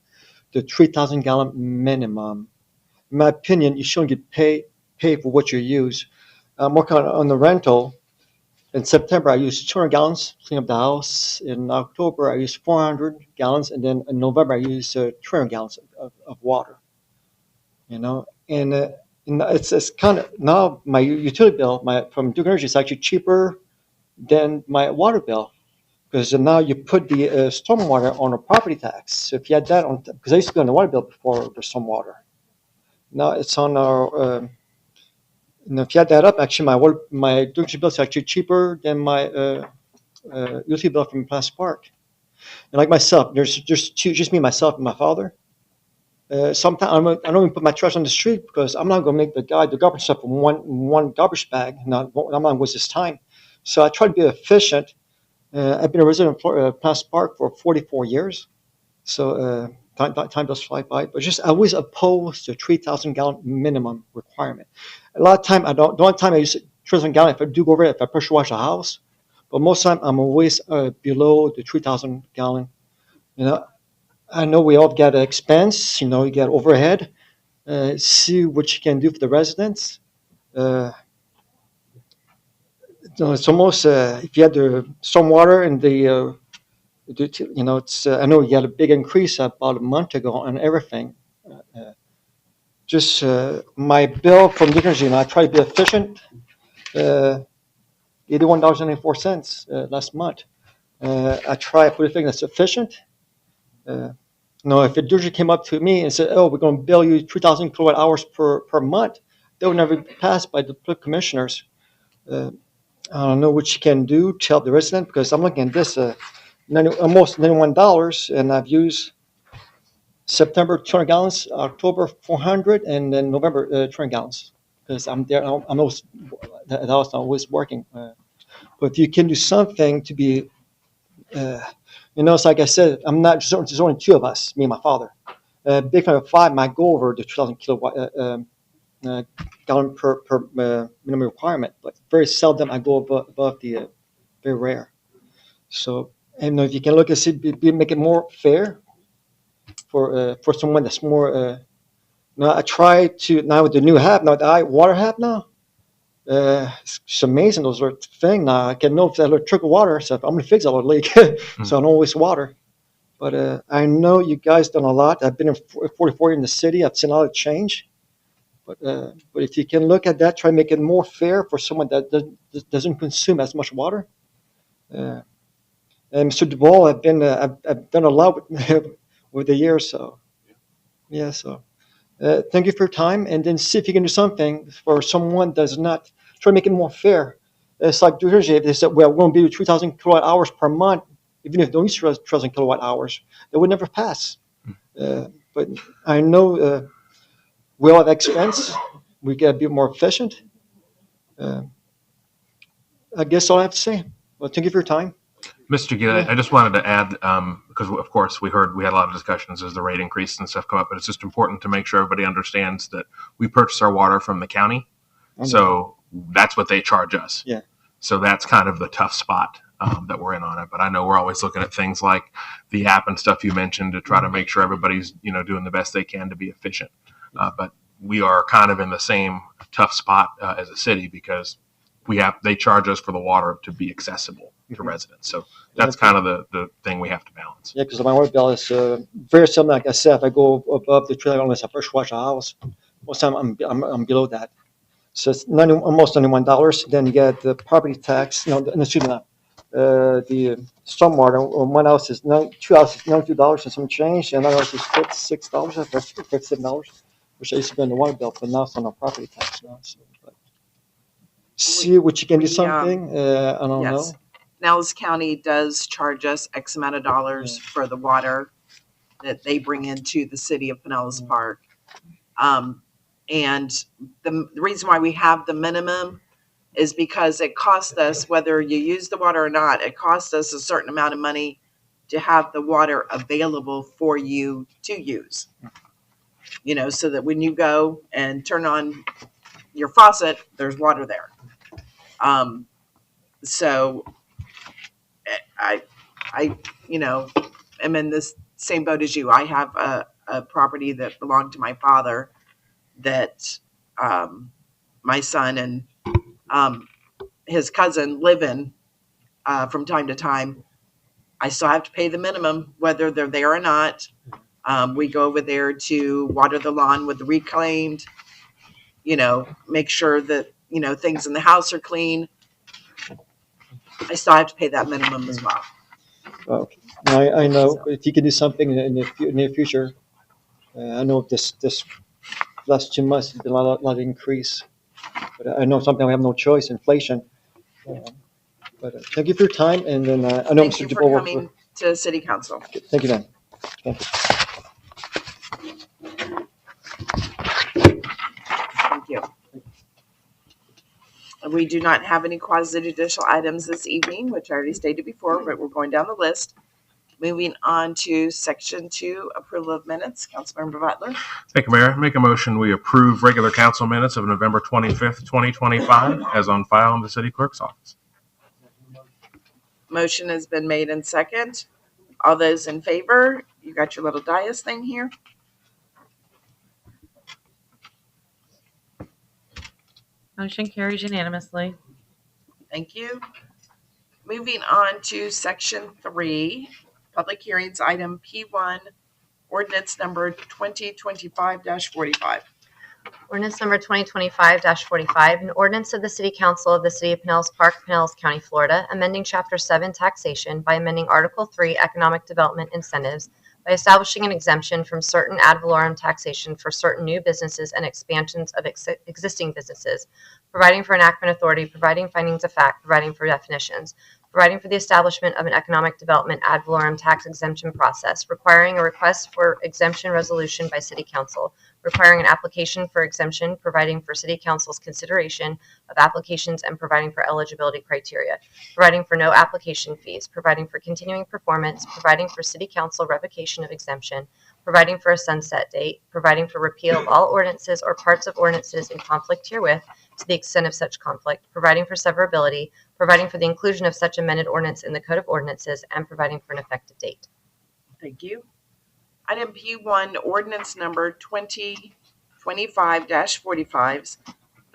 the 3,000 gallon minimum. In my opinion, you shouldn't get paid for what you use. I'm working on the rental. In September, I used 200 gallons to clean up the house. In October, I used 400 gallons, and then in November, I used 300 gallons of water. You know, and it's kind of now my utility bill, from Duke Energy, is actually cheaper than my water bill, because now you put the stormwater on a property tax. So if you had that on, because I used to be on the water bill before the stormwater. Now it's on our. And if you add that up, actually, my utility bill is actually cheaper than my utility bill from Pinellas Park. And like myself, there's just me, myself, and my father. Sometimes I don't even put my trash on the street because I'm not going to make the garbage stuff from one garbage bag. I'm not going to waste his time. So I try to be efficient. I've been a resident of Pinellas Park for 44 years. So time does fly by. But just I always oppose the 3,000 gallon minimum requirement. A lot of time I don't. The only time I use 3,000 gallon if I do go over it, if I pressure wash a house. But most of the time I'm always below the 3,000 gallon. You know, I know we all get an expense. You know, you get overhead. See what you can do for the residents. It's almost if you had the stormwater and the you know, it's I know you had a big increase about a month ago on everything. Just my bill from Duke Energy, and I try to be efficient. $81.94 last month. I try to put a thing that's efficient. If the Duke Energy came up to me and said, "Oh, we're going to bill you 3,000 kilowatt hours per month," that would never be passed by the commissioners. I don't know what you can do to help the resident, because I'm looking at this almost $91, and I've used September 200 gallons, October 400, and then November 200 gallons, because I'm there. I'm always the house not always working. But if you can do something to be, it's like I said, I'm not. There's only two of us, me and my father. Big family of five might go over the 2,000 kilowatt gallon per minimum requirement, but very seldom I go above the very rare. So, and if you can look at it, make it more fair for someone that's more. Now I try to now with the new app now, the water app now. It's just amazing, those little thing now. I can know if that little trickle water. So I'm gonna fix that little leak, so I don't waste water. But I know you guys done a lot. I've been in 44 years in the city. I've seen a lot of change. But if you can look at that, try to make it more fair for someone that doesn't consume as much water. And Mr. Duval, I've done a lot with the years, so yeah. So thank you for your time, and then see if you can do something for someone that does not. Try to make it more fair. It's like Jersey. They said, well, we're going to be 3,000 kilowatt hours per month, even if they don't use 3,000 kilowatt hours, they would never pass. But I know we all have expense. We got to be more efficient. I guess all I have to say. Well, thank you for your time. Mr. Gill, I just wanted to add, because of course we had a lot of discussions as the rate increase and stuff come up, but it's just important to make sure everybody understands that we purchase our water from the county. So that's what they charge us. Yeah. So that's kind of the tough spot that we're in on it. But I know we're always looking at things like the app and stuff you mentioned to try to make sure everybody's, doing the best they can to be efficient. But we are kind of in the same tough spot as a city because they charge us for the water to be accessible to residents. So that's kind of the thing we have to balance. Yeah, because my water bill is very similar. Like I said, if I go above the trailer unless I first wash a house, most of the time I'm below that. So it's almost $91. Then you get the property tax. The stormwater. One house is $92 and some change, and another house is $56. That's $57, which I used to be on the water bill, but now it's on our property tax now. So, see what you can do something. I don't know. Pinellas County does charge us X amount of dollars for the water that they bring into the city of Pinellas Park. And the reason why we have the minimum is because it costs us, whether you use the water or not, it costs us a certain amount of money to have the water available for you to use. So that when you go and turn on your faucet, there's water there. So I am in this same boat as you. I have a property that belonged to my father that my son and his cousin live in from time to time. I still have to pay the minimum, whether they're there or not. We go over there to water the lawn with the reclaimed, make sure that, things in the house are clean. I still have to pay that minimum as well. Okay. I know if you can do something in the near future. I know this last 2 months has been a lot of increase, but I know something we have no choice, inflation. But thank you for your time, and then I know Thank you for coming to City Council. Thank you, Dan. Thank you. Thank you. We do not have any quasi-judicial items this evening, which I already stated before, but we're going down the list. Moving on to Section 2, approval of minutes. Councilmember Butler. Thank you, Mayor. Make a motion we approve regular council minutes of November 25th, 2025 as on file in the city clerk's office. Motion has been made and second. All those in favor, you got your little dais thing here. Motion carries unanimously. Thank you. Moving on to Section 3, public hearings, item P1, ordinance number 2025-45. Ordinance number 2025-45, an ordinance of the City Council of the City of Pinellas Park, Pinellas County, Florida, amending Chapter 7 taxation by amending Article 3 economic development incentives by establishing an exemption from certain ad valorem taxation for certain new businesses and expansions of existing businesses, providing for enactment authority, providing findings of fact, providing for definitions, providing for the establishment of an economic development ad valorem tax exemption process, requiring a request for exemption resolution by City Council, requiring an application for exemption, providing for City Council's consideration of applications and providing for eligibility criteria, providing for no application fees, providing for continuing performance, providing for City Council revocation of exemption, providing for a sunset date, providing for repeal of all ordinances or parts of ordinances in conflict herewith to the extent of such conflict, providing for severability, providing for the inclusion of such amended ordinance in the Code of Ordinances, and providing for an effective date. Thank you. Item P1, ordinance number 2025-45,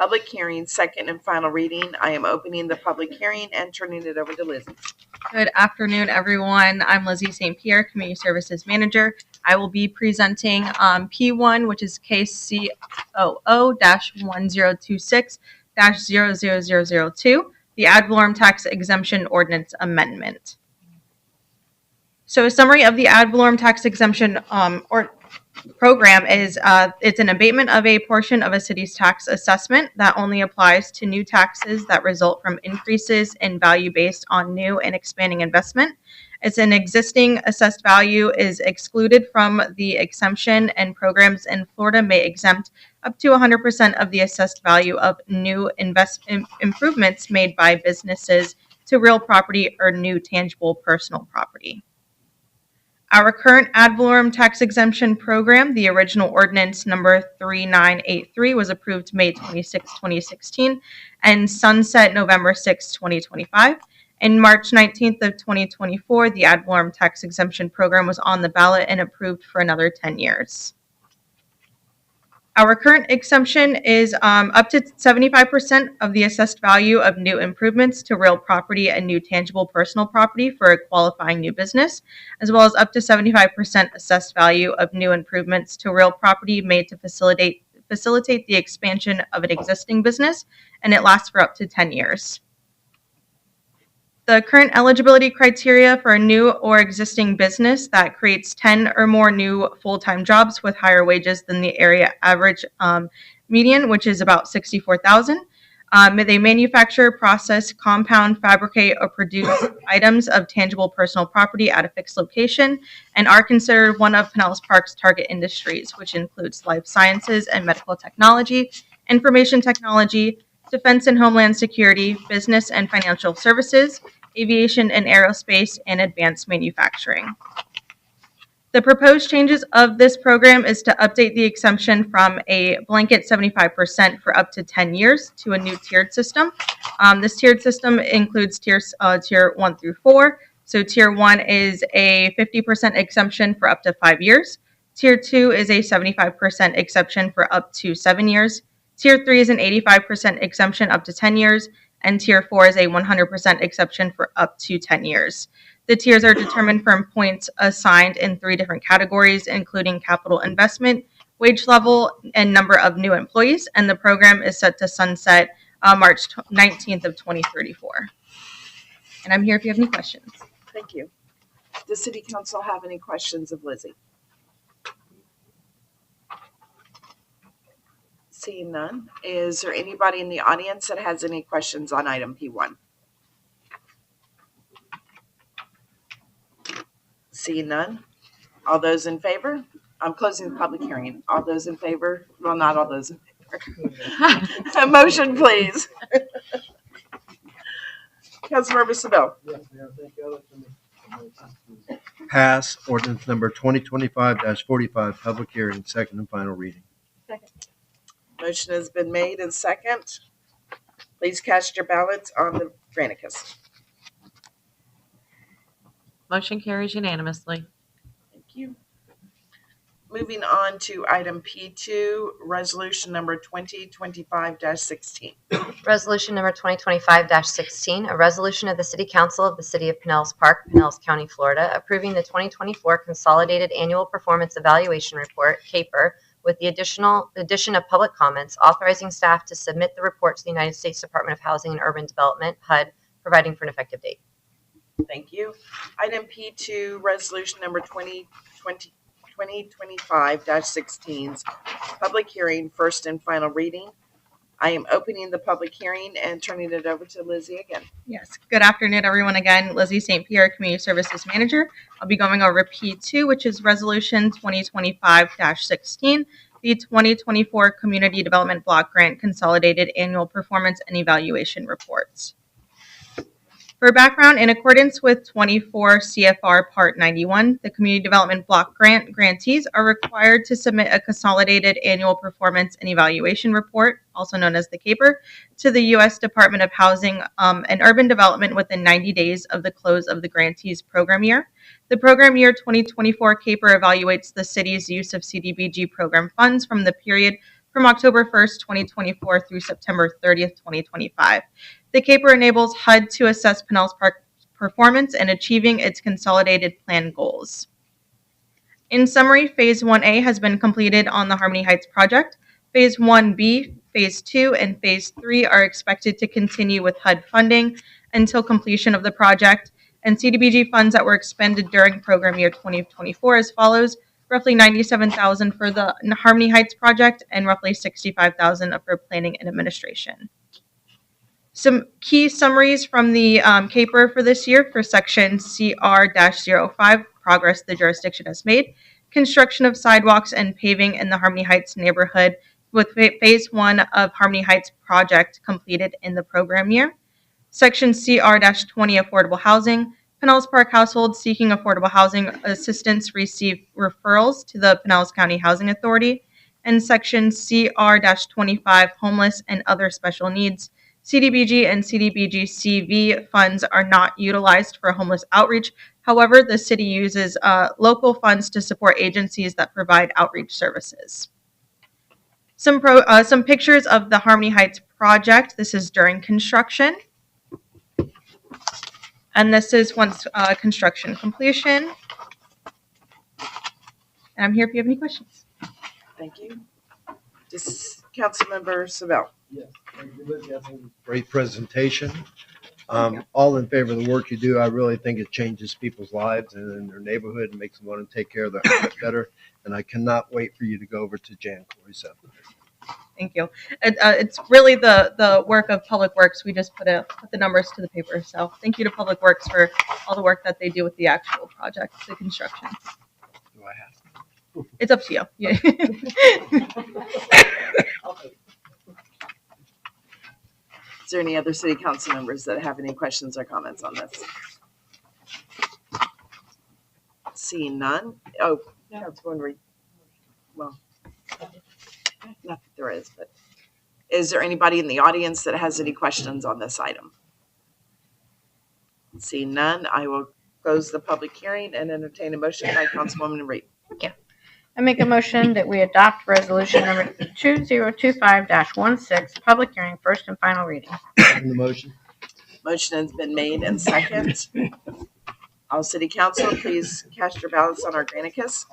Public hearing, second and final reading. I am opening the public hearing and turning it over to Lizzie. Good afternoon, everyone. I'm Lizzie St. Pierre, Community Services Manager. I will be presenting P1, which is KCOO-1026-00002, the ad valorem tax exemption ordinance amendment. So a summary of the ad valorem tax exemption program is it's an abatement of a portion of a city's tax assessment that only applies to new taxes that result from increases in value based on new and expanding investment. It's an existing assessed value is excluded from the exemption, and programs in Florida may exempt up to 100% of the assessed value of new improvements made by businesses to real property or new tangible personal property. Our current ad valorem tax exemption program, the original ordinance number 3983, was approved May 26, 2016, and sunset November 6, 2025. In March 19th of 2024, the ad valorem tax exemption program was on the ballot and approved for another 10 years. Our current exemption is up to 75% of the assessed value of new improvements to real property and new tangible personal property for a qualifying new business, as well as up to 75% assessed value of new improvements to real property made to facilitate the expansion of an existing business, and it lasts for up to 10 years. The current eligibility criteria for a new or existing business that creates 10 or more new full-time jobs with higher wages than the area average median, which is about $64,000. They manufacture, process, compound, fabricate, or produce items of tangible personal property at a fixed location and are considered one of Pinellas Park's target industries, which includes life sciences and medical technology, information technology, defense and homeland security, business and financial services, aviation and aerospace, and advanced manufacturing. The proposed changes of this program is to update the exemption from a blanket 75% for up to 10 years to a new tiered system. This tiered system includes tier 1 through 4. So tier 1 is a 50% exemption for up to 5 years. Tier 2 is a 75% exemption for up to 7 years. Tier 3 is an 85% exemption up to 10 years, and Tier 4 is a 100% exemption for up to 10 years. The tiers are determined from points assigned in 3 different categories, including capital investment, wage level, and number of new employees, and the program is set to sunset March 19th of 2034. And I'm here if you have any questions. Thank you. Does City Council have any questions of Lizzie? Seeing none, is there anybody in the audience that has any questions on item P1? Seeing none, all those in favor? I'm closing the public hearing. All those in favor? Well, not all those in favor. A motion, please. Councilmember Seville. Pass ordinance number 2025-45, public hearing, second and final reading. Second. Motion has been made and second. Please cast your ballots on the Granicus. Motion carries unanimously. Thank you. Moving on to item P2, resolution number 2025-16. Resolution number 2025-16, a resolution of the City Council of the City of Pinellas Park, Pinellas County, Florida, approving the 2024 Consolidated Annual Performance Evaluation Report, CAPER, with the addition of public comments, authorizing staff to submit the report to the United States Department of Housing and Urban Development, HUD, providing for an effective date. Thank you. Item P2, resolution number 2025-16's public hearing, first and final reading. I am opening the public hearing and turning it over to Lizzie again. Yes. Good afternoon, everyone. Again, Lizzie St. Pierre, Community Services Manager. I'll be going over P2, which is Resolution 2025-16, the 2024 Community Development Block Grant Consolidated Annual Performance and Evaluation Reports. For background, in accordance with 24 CFR Part 91, the Community Development Block Grant grantees are required to submit a Consolidated Annual Performance and Evaluation Report, also known as the CAPER, to the U.S. Department of Housing and Urban Development within 90 days of the close of the grantee's program year. The program year 2024 CAPER evaluates the city's use of CDBG program funds from the period from October 1st, 2024 through September 30th, 2025. The CAPER enables HUD to assess Pinellas Park performance in achieving its consolidated plan goals. In summary, Phase 1A has been completed on the Harmony Heights project. Phase 1B, Phase 2, and Phase 3 are expected to continue with HUD funding until completion of the project, and CDBG funds that were expended during program year 2024 as follows: roughly $97,000 for the Harmony Heights project and roughly $65,000 for planning and administration. Some key summaries from the CAPER for this year for section CR-05, progress the jurisdiction has made: construction of sidewalks and paving in the Harmony Heights neighborhood, with phase 1 of Harmony Heights project completed in the program year. Section CR-20, affordable housing: Pinellas Park households seeking affordable housing assistance receive referrals to the Pinellas County Housing Authority. And section CR-25, homeless and other special needs: CDBG and CDBG CV funds are not utilized for homeless outreach. However, the city uses local funds to support agencies that provide outreach services. Some pictures of the Harmony Heights project. This is during construction. And this is once construction completion. And I'm here if you have any questions. Thank you. Councilmember Savell. Yes, thank you, Lizzie. I think it's a great presentation. All in favor of the work you do. I really think it changes people's lives and in their neighborhood and makes them want to take care of their house better. And I cannot wait for you to go over to Jan Corey. So. Thank you. It's really the work of Public Works. We just put the numbers to the paper. So thank you to Public Works for all the work that they do with the actual project, the construction. Do I have to? It's up to you. Yeah. Is there any other city council members that have any questions or comments on this? Seeing none. Oh, Councilwoman Reed. Well, not that there is, but is there anybody in the audience that has any questions on this item? Seeing none, I will close the public hearing and entertain a motion by Councilwoman Reed. Thank you. I make a motion that we adopt resolution number 2025-16, public hearing, first and final reading. In the motion. Motion has been made and second. All city council, please cast your ballots on our Granicus.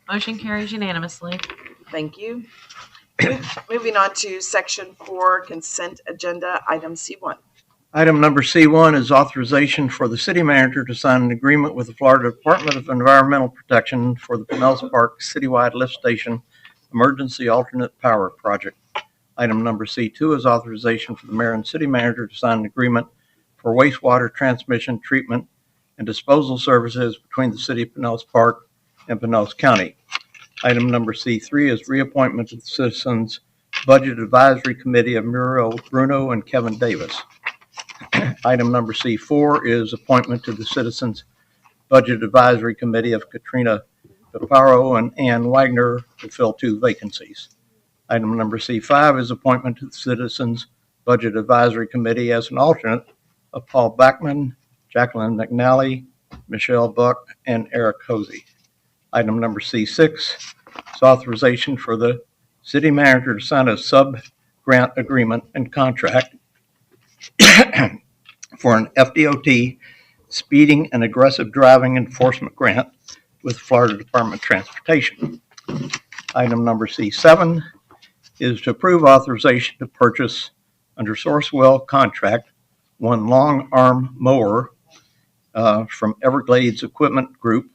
Motion carries unanimously. Thank you. Moving on to section 4, consent agenda, item C1. Item number C1 is authorization for the city manager to sign an agreement with the Florida Department of Environmental Protection for the Pinellas Park Citywide Lift Station Emergency Alternate Power Project. Item number C2 is authorization for the mayor and city manager to sign an agreement for wastewater transmission, treatment, and disposal services between the city of Pinellas Park and Pinellas County. Item number C3 is reappointment to the Citizens Budget Advisory Committee of Muriel Bruno and Kevin Davis. Item number C4 is appointment to the Citizens Budget Advisory Committee of Katrina Paparo and Ann Wagner to fill 2 vacancies. Item number C5 is appointment to the Citizens Budget Advisory Committee as an alternate of Paul Backman, Jacqueline McNally, Michelle Buck, and Eric Hosey. Item number C6 is authorization for the city manager to sign a sub-grant agreement and contract for an FDOT speeding and aggressive driving enforcement grant with Florida Department of Transportation. Item number C7 is to approve authorization to purchase under Sourcewell contract 1 long arm mower from Everglades Equipment Group,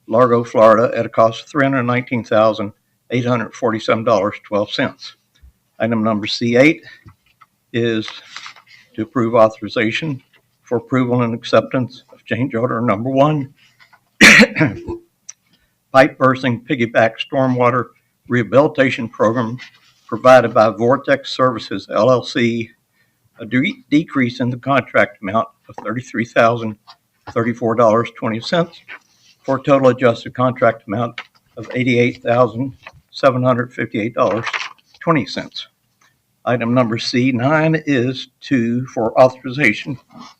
Largo, Florida, at a cost of $319,847.12. Item number C8 is to approve authorization for approval and acceptance of change order number 1, pipe bursting piggyback stormwater rehabilitation program provided by Vortex Services, LLC, a decrease in the contract amount of $33,034.20 for a total adjusted contract amount of $88,758.20. Item number C9 is for authorization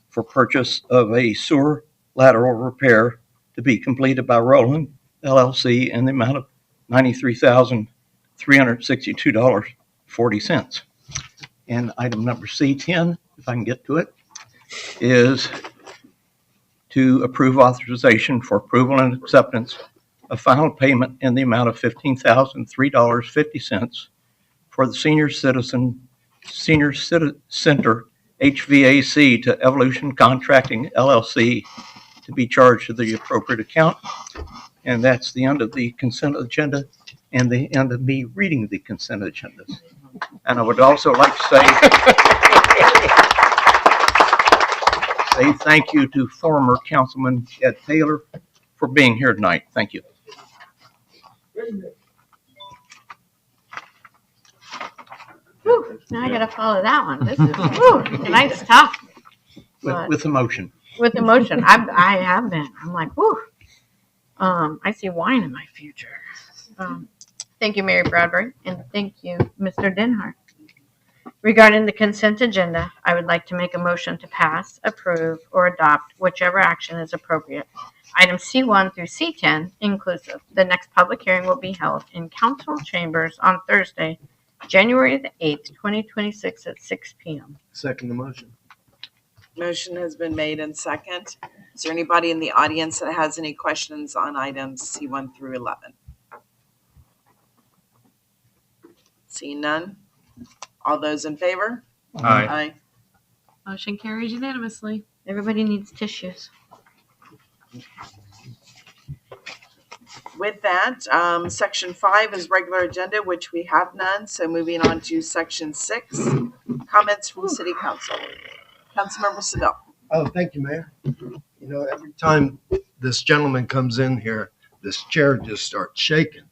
for purchase of a sewer lateral repair to be completed by Roland LLC in the amount of $93,362.40. And item number C10, if I can get to it, is to approve authorization for approval and acceptance of final payment in the amount of $15,003.50 for the Senior Center HVAC to Evolution Contracting LLC to be charged to the appropriate account. And that's the end of the consent agenda and the end of me reading the consent agendas. And I would also like to say thank you to former Councilman Ed Taylor for being here tonight. Thank you. Whew, now I gotta follow that one. This is, whew, tonight's tough. With emotion. With emotion. I have been. I'm like, whew. I see wine in my future. Thank you, Mary Bradbury, and thank you, Mr. Denhart. Regarding the consent agenda, I would like to make a motion to pass, approve, or adopt whichever action is appropriate. Items C1 through C10 inclusive. The next public hearing will be held in council chambers on Thursday, January the 8th, 2026 at 6 p.m. Second the motion. Motion has been made and second. Is there anybody in the audience that has any questions on items C1 through 11? Seeing none. All those in favor? Aye. Motion carries unanimously. Everybody needs tissues. With that, section 5 is regular agenda, which we have none. So moving on to section 6, comments from city council. Councilmember Sedell. Oh, thank you, Mayor. You know, every time this gentleman comes in here, this chair just starts shaking.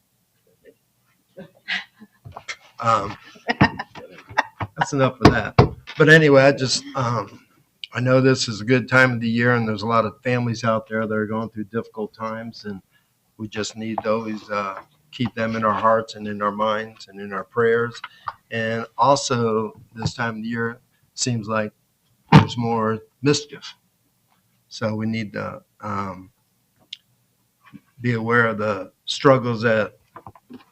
That's enough of that. But anyway, I know this is a good time of the year, and there's a lot of families out there that are going through difficult times, and we just need to always keep them in our hearts and in our minds and in our prayers. And also, this time of the year seems like there's more mischief. So we need to be aware of the struggles that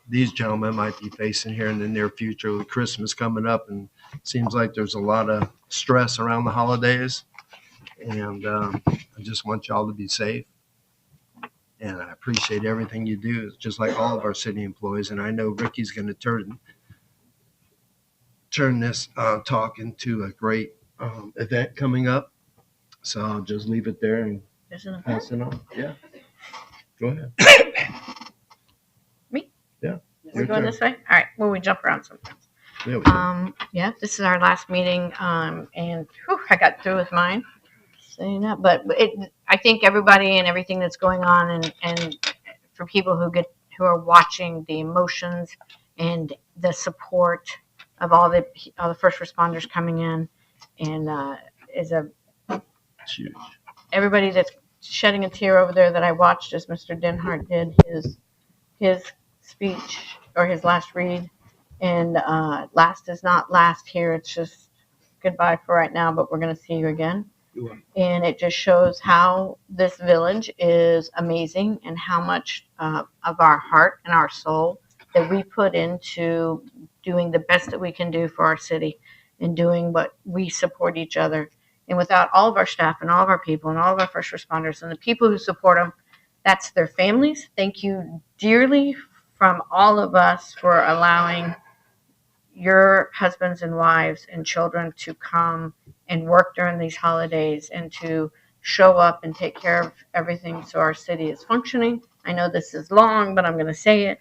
these gentlemen might be facing here in the near future with Christmas coming up. And it seems like there's a lot of stress around the holidays. And I just want y'all to be safe. And I appreciate everything you do. It's just like all of our city employees. And I know Ricky's going to turn this talk into a great event coming up. So I'll just leave it there and pass it on. Yeah. Go ahead. Me? Yeah. We're going this way? All right. Well, we jump around sometimes. There we go. Yeah, this is our last meeting, and whew, I got through with mine. Saying that, but I think everybody and everything that's going on, and for people who are watching, the emotions and the support of all the first responders coming in, and It's huge. everybody that's shedding a tear over there that I watched as Mr. Denhart did his speech or his last read, and last is not last here. It's just goodbye for right now, but we're going to see you again. And it just shows how this village is amazing and how much of our heart and our soul that we put into doing the best that we can do for our city and doing what we support each other. And without all of our staff and all of our people and all of our first responders and the people who support them, that's their families. Thank you dearly from all of us for allowing your husbands and wives and children to come and work during these holidays and to show up and take care of everything so our city is functioning. I know this is long, but I'm going to say it.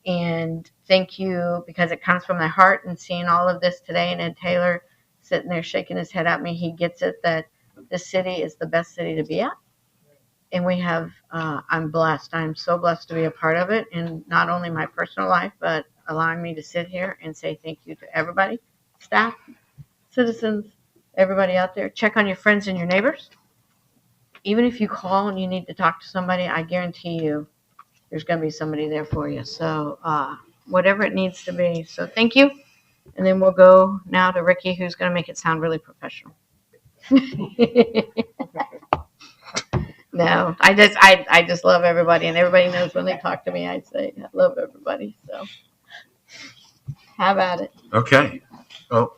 And thank you, because it comes from my heart, and seeing all of this today, and Ed Taylor sitting there shaking his head at me, he gets it that this city is the best city to be at. And we have, I'm blessed. I'm so blessed to be a part of it, in not only my personal life, but allowing me to sit here and say thank you to everybody, staff, citizens, everybody out there. Check on your friends and your neighbors. Even if you call and you need to talk to somebody, I guarantee you there's going to be somebody there for you. So whatever it needs to be. So thank you. And then we'll go now to Ricky, who's going to make it sound really professional. No, I just love everybody, and everybody knows when they talk to me, I say I love everybody. So have at it. Okay. Well,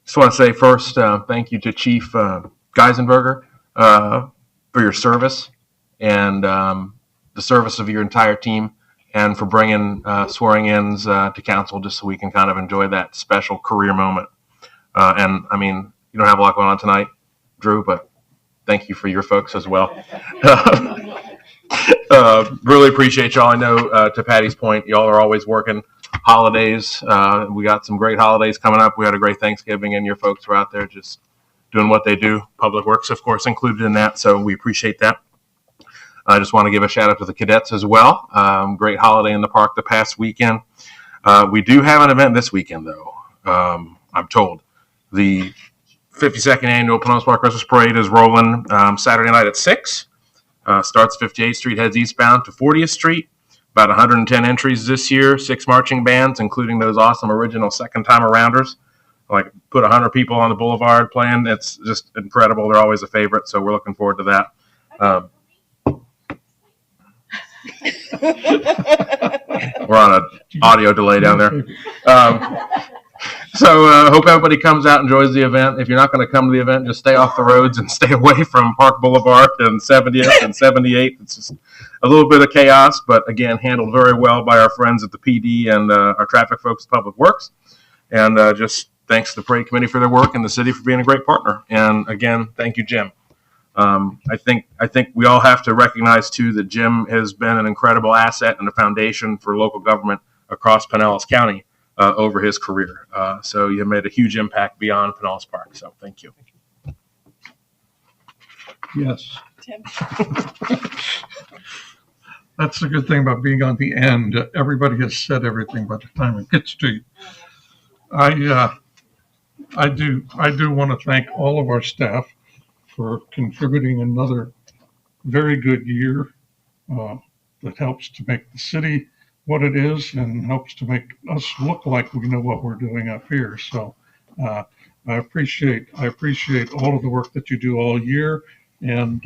just want to say first, thank you to Chief Geisenberger for your service and the service of your entire team, and for bringing swearing-ins to council just so we can kind of enjoy that special career moment. And I mean, you don't have a lot going on tonight, Drew, but thank you for your folks as well. Really appreciate y'all. I know, to Patty's point, y'all are always working holidays. We got some great holidays coming up. We had a great Thanksgiving, and your folks were out there just doing what they do. Public Works, of course, included in that, so we appreciate that. I just want to give a shout out to the cadets as well. Great holiday in the park the past weekend. We do have an event this weekend, though. I'm told the 52nd annual Pinellas Park Christmas Parade is rolling Saturday night at 6. Starts 58th Street, heads eastbound to 40th Street. About 110 entries this year, 6 marching bands, including those awesome original second-time arounders. Like, put 100 people on the boulevard playing. It's just incredible. They're always a favorite, so we're looking forward to that. We're on an audio delay down there. So hope everybody comes out and enjoys the event. If you're not going to come to the event, just stay off the roads and stay away from Park Boulevard and 70th and 78th. It's just a little bit of chaos, but again, handled very well by our friends at the PD and our traffic folks at Public Works. And just thanks to the parade committee for their work and the city for being a great partner. And again, thank you, Jim. I think we all have to recognize too that Jim has been an incredible asset and a foundation for local government across Pinellas County over his career. So you made a huge impact beyond Pinellas Park. So thank you. Yes. Tim. That's the good thing about being on the end. Everybody has said everything by the time it gets to you. I do want to thank all of our staff for contributing another very good year that helps to make the city what it is and helps to make us look like we know what we're doing up here. So I appreciate all of the work that you do all year, and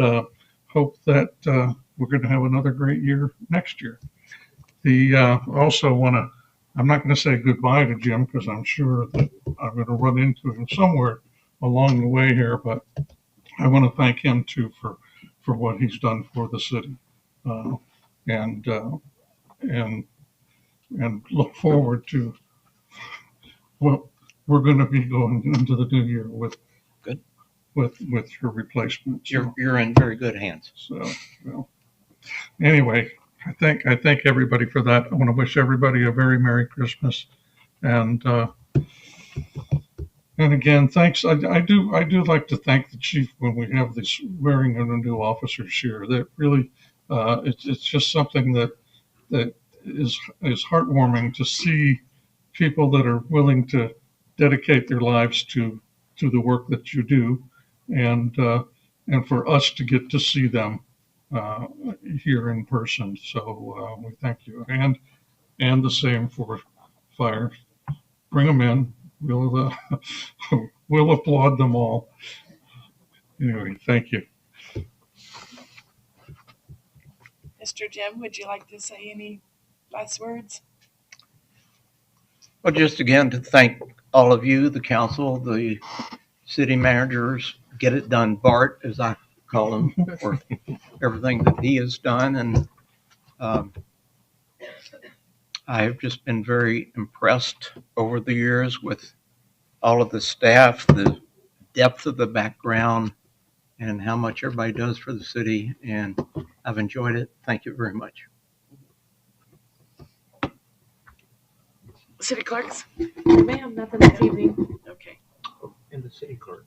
hope that we're going to have another great year next year. I'm not going to say goodbye to Jim because I'm sure that I'm going to run into him somewhere along the way here, but I want to thank him too for what he's done for the city, and look forward to what we're going to be going into the new year with. Good. With your replacement. So, You're in very good hands. So, well, anyway, I thank everybody for that. I want to wish everybody a very Merry Christmas, and again, thanks. I do like to thank the chief when we have this swearing in a new officers here. That really, it's just something that is heartwarming to see people that are willing to dedicate their lives to the work that you do, and for us to get to see them here in person. So we thank you, and the same for fire. Bring them in. We'll applaud them all. Anyway, thank you. Mr. Jim, would you like to say any last words? Well, just again to thank all of you, the council, the city managers, Get It Done Bart, as I call him, for everything that he has done. And I have just been very impressed over the years with all of the staff, the depth of the background, and how much everybody does for the city. And I've enjoyed it. Thank you very much. City clerks? Ma'am, nothing this evening. Okay. And the city clerks.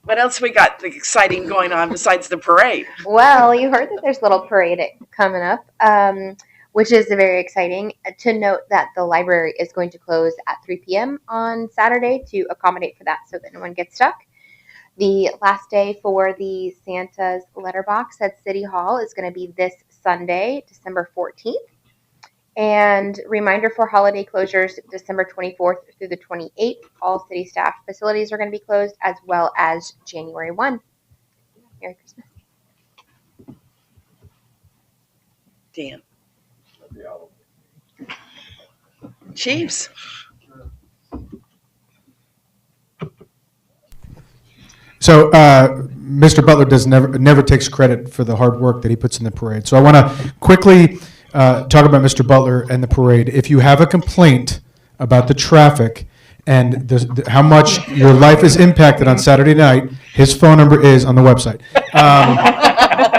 What else we got exciting going on besides the parade? Well, you heard that there's a little parade coming up, which is very exciting. To note that the library is going to close at 3 p.m. on Saturday to accommodate for that so that no one gets stuck. The last day for the Santa's letterbox at City Hall is going to be this Sunday, December 14th. And reminder for holiday closures, December 24th through the 28th. All city staff facilities are going to be closed, as well as January 1. Merry Christmas. Dan. Chiefs. So Mr. Butler never takes credit for the hard work that he puts in the parade. So I want to quickly talk about Mr. Butler and the parade. If you have a complaint about the traffic and how much your life is impacted on Saturday night, his phone number is on the website.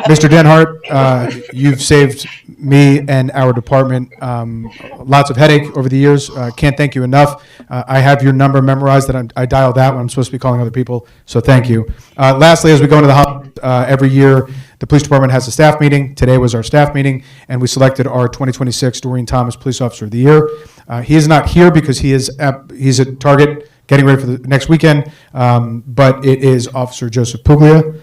Mr. Denhart, you've saved me and our department lots of headache over the years. Can't thank you enough. I have your number memorized that I dial that when I'm supposed to be calling other people, so thank you. Lastly, as we go into the holidays, every year the police department has a staff meeting. Today was our staff meeting, and we selected our 2026 Doreen Thomas Police Officer of the Year. He is not here because he's at Target getting ready for the next weekend, but it is Officer Joseph Puglia.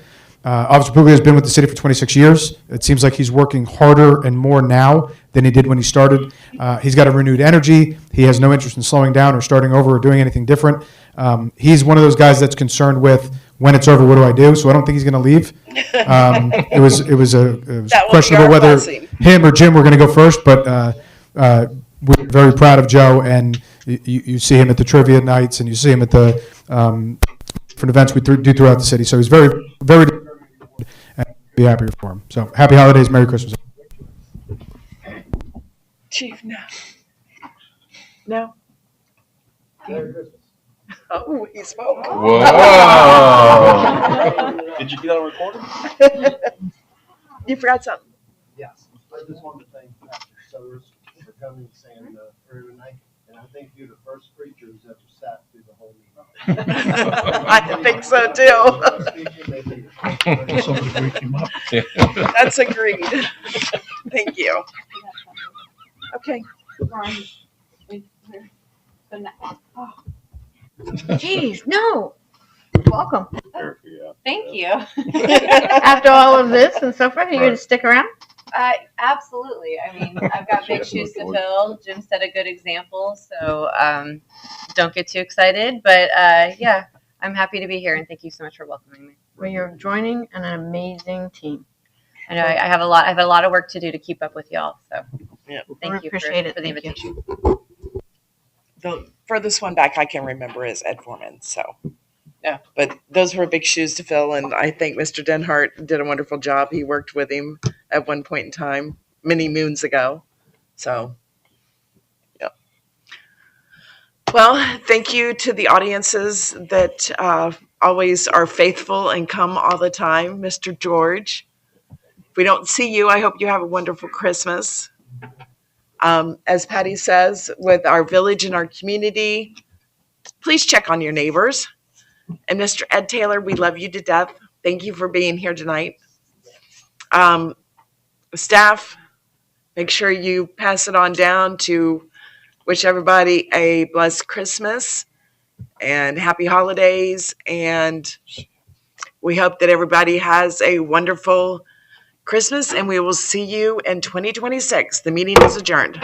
Officer Puglia has been with the city for 26 years. It seems like he's working harder and more now than he did when he started. He's got a renewed energy. He has no interest in slowing down or starting over or doing anything different. He's one of those guys that's concerned with, when it's over, what do I do? So I don't think he's going to leave. It was questionable whether him or Jim were going to go first, but we're very proud of Joe, and you see him at the trivia nights, and you see him at the different events we do throughout the city. So he's very, very and be happier for him. So happy holidays, Merry Christmas. Chief, no. No. Oh, he spoke. Whoa. Did you get on recording? You forgot something. Yes, I just wanted to thank Pastor Sellers for coming and saying prayer tonight, and I think you're the first preacher who's ever sat through the whole meeting. I think so too. That's agreed. Thank you. Okay. Jeez, no. Welcome. Thank you. After all of this and so forth, are you going to stick around? Absolutely. I mean, I've got big shoes to fill. Jim set a good example, so don't get too excited. But yeah, I'm happy to be here, and thank you so much for welcoming me. Well, you're joining an amazing team. I know I have a lot of work to do to keep up with y'all. So yeah, thank you appreciate it. for the invitation. The furthest one back I can remember is Ed Foreman. So yeah, but those were big shoes to fill, and I think Mr. Denhart did a wonderful job. He worked with him at one point in time, many moons ago. So yeah. Well, thank you to the audiences that always are faithful and come all the time. Mr. George, if we don't see you, I hope you have a wonderful Christmas. As Patty says, with our village and our community, please check on your neighbors. And Mr. Ed Taylor, we love you to death. Thank you for being here tonight. Staff, make sure you pass it on down to wish everybody a blessed Christmas and happy holidays. And we hope that everybody has a wonderful Christmas, and we will see you in 2026. The meeting is adjourned.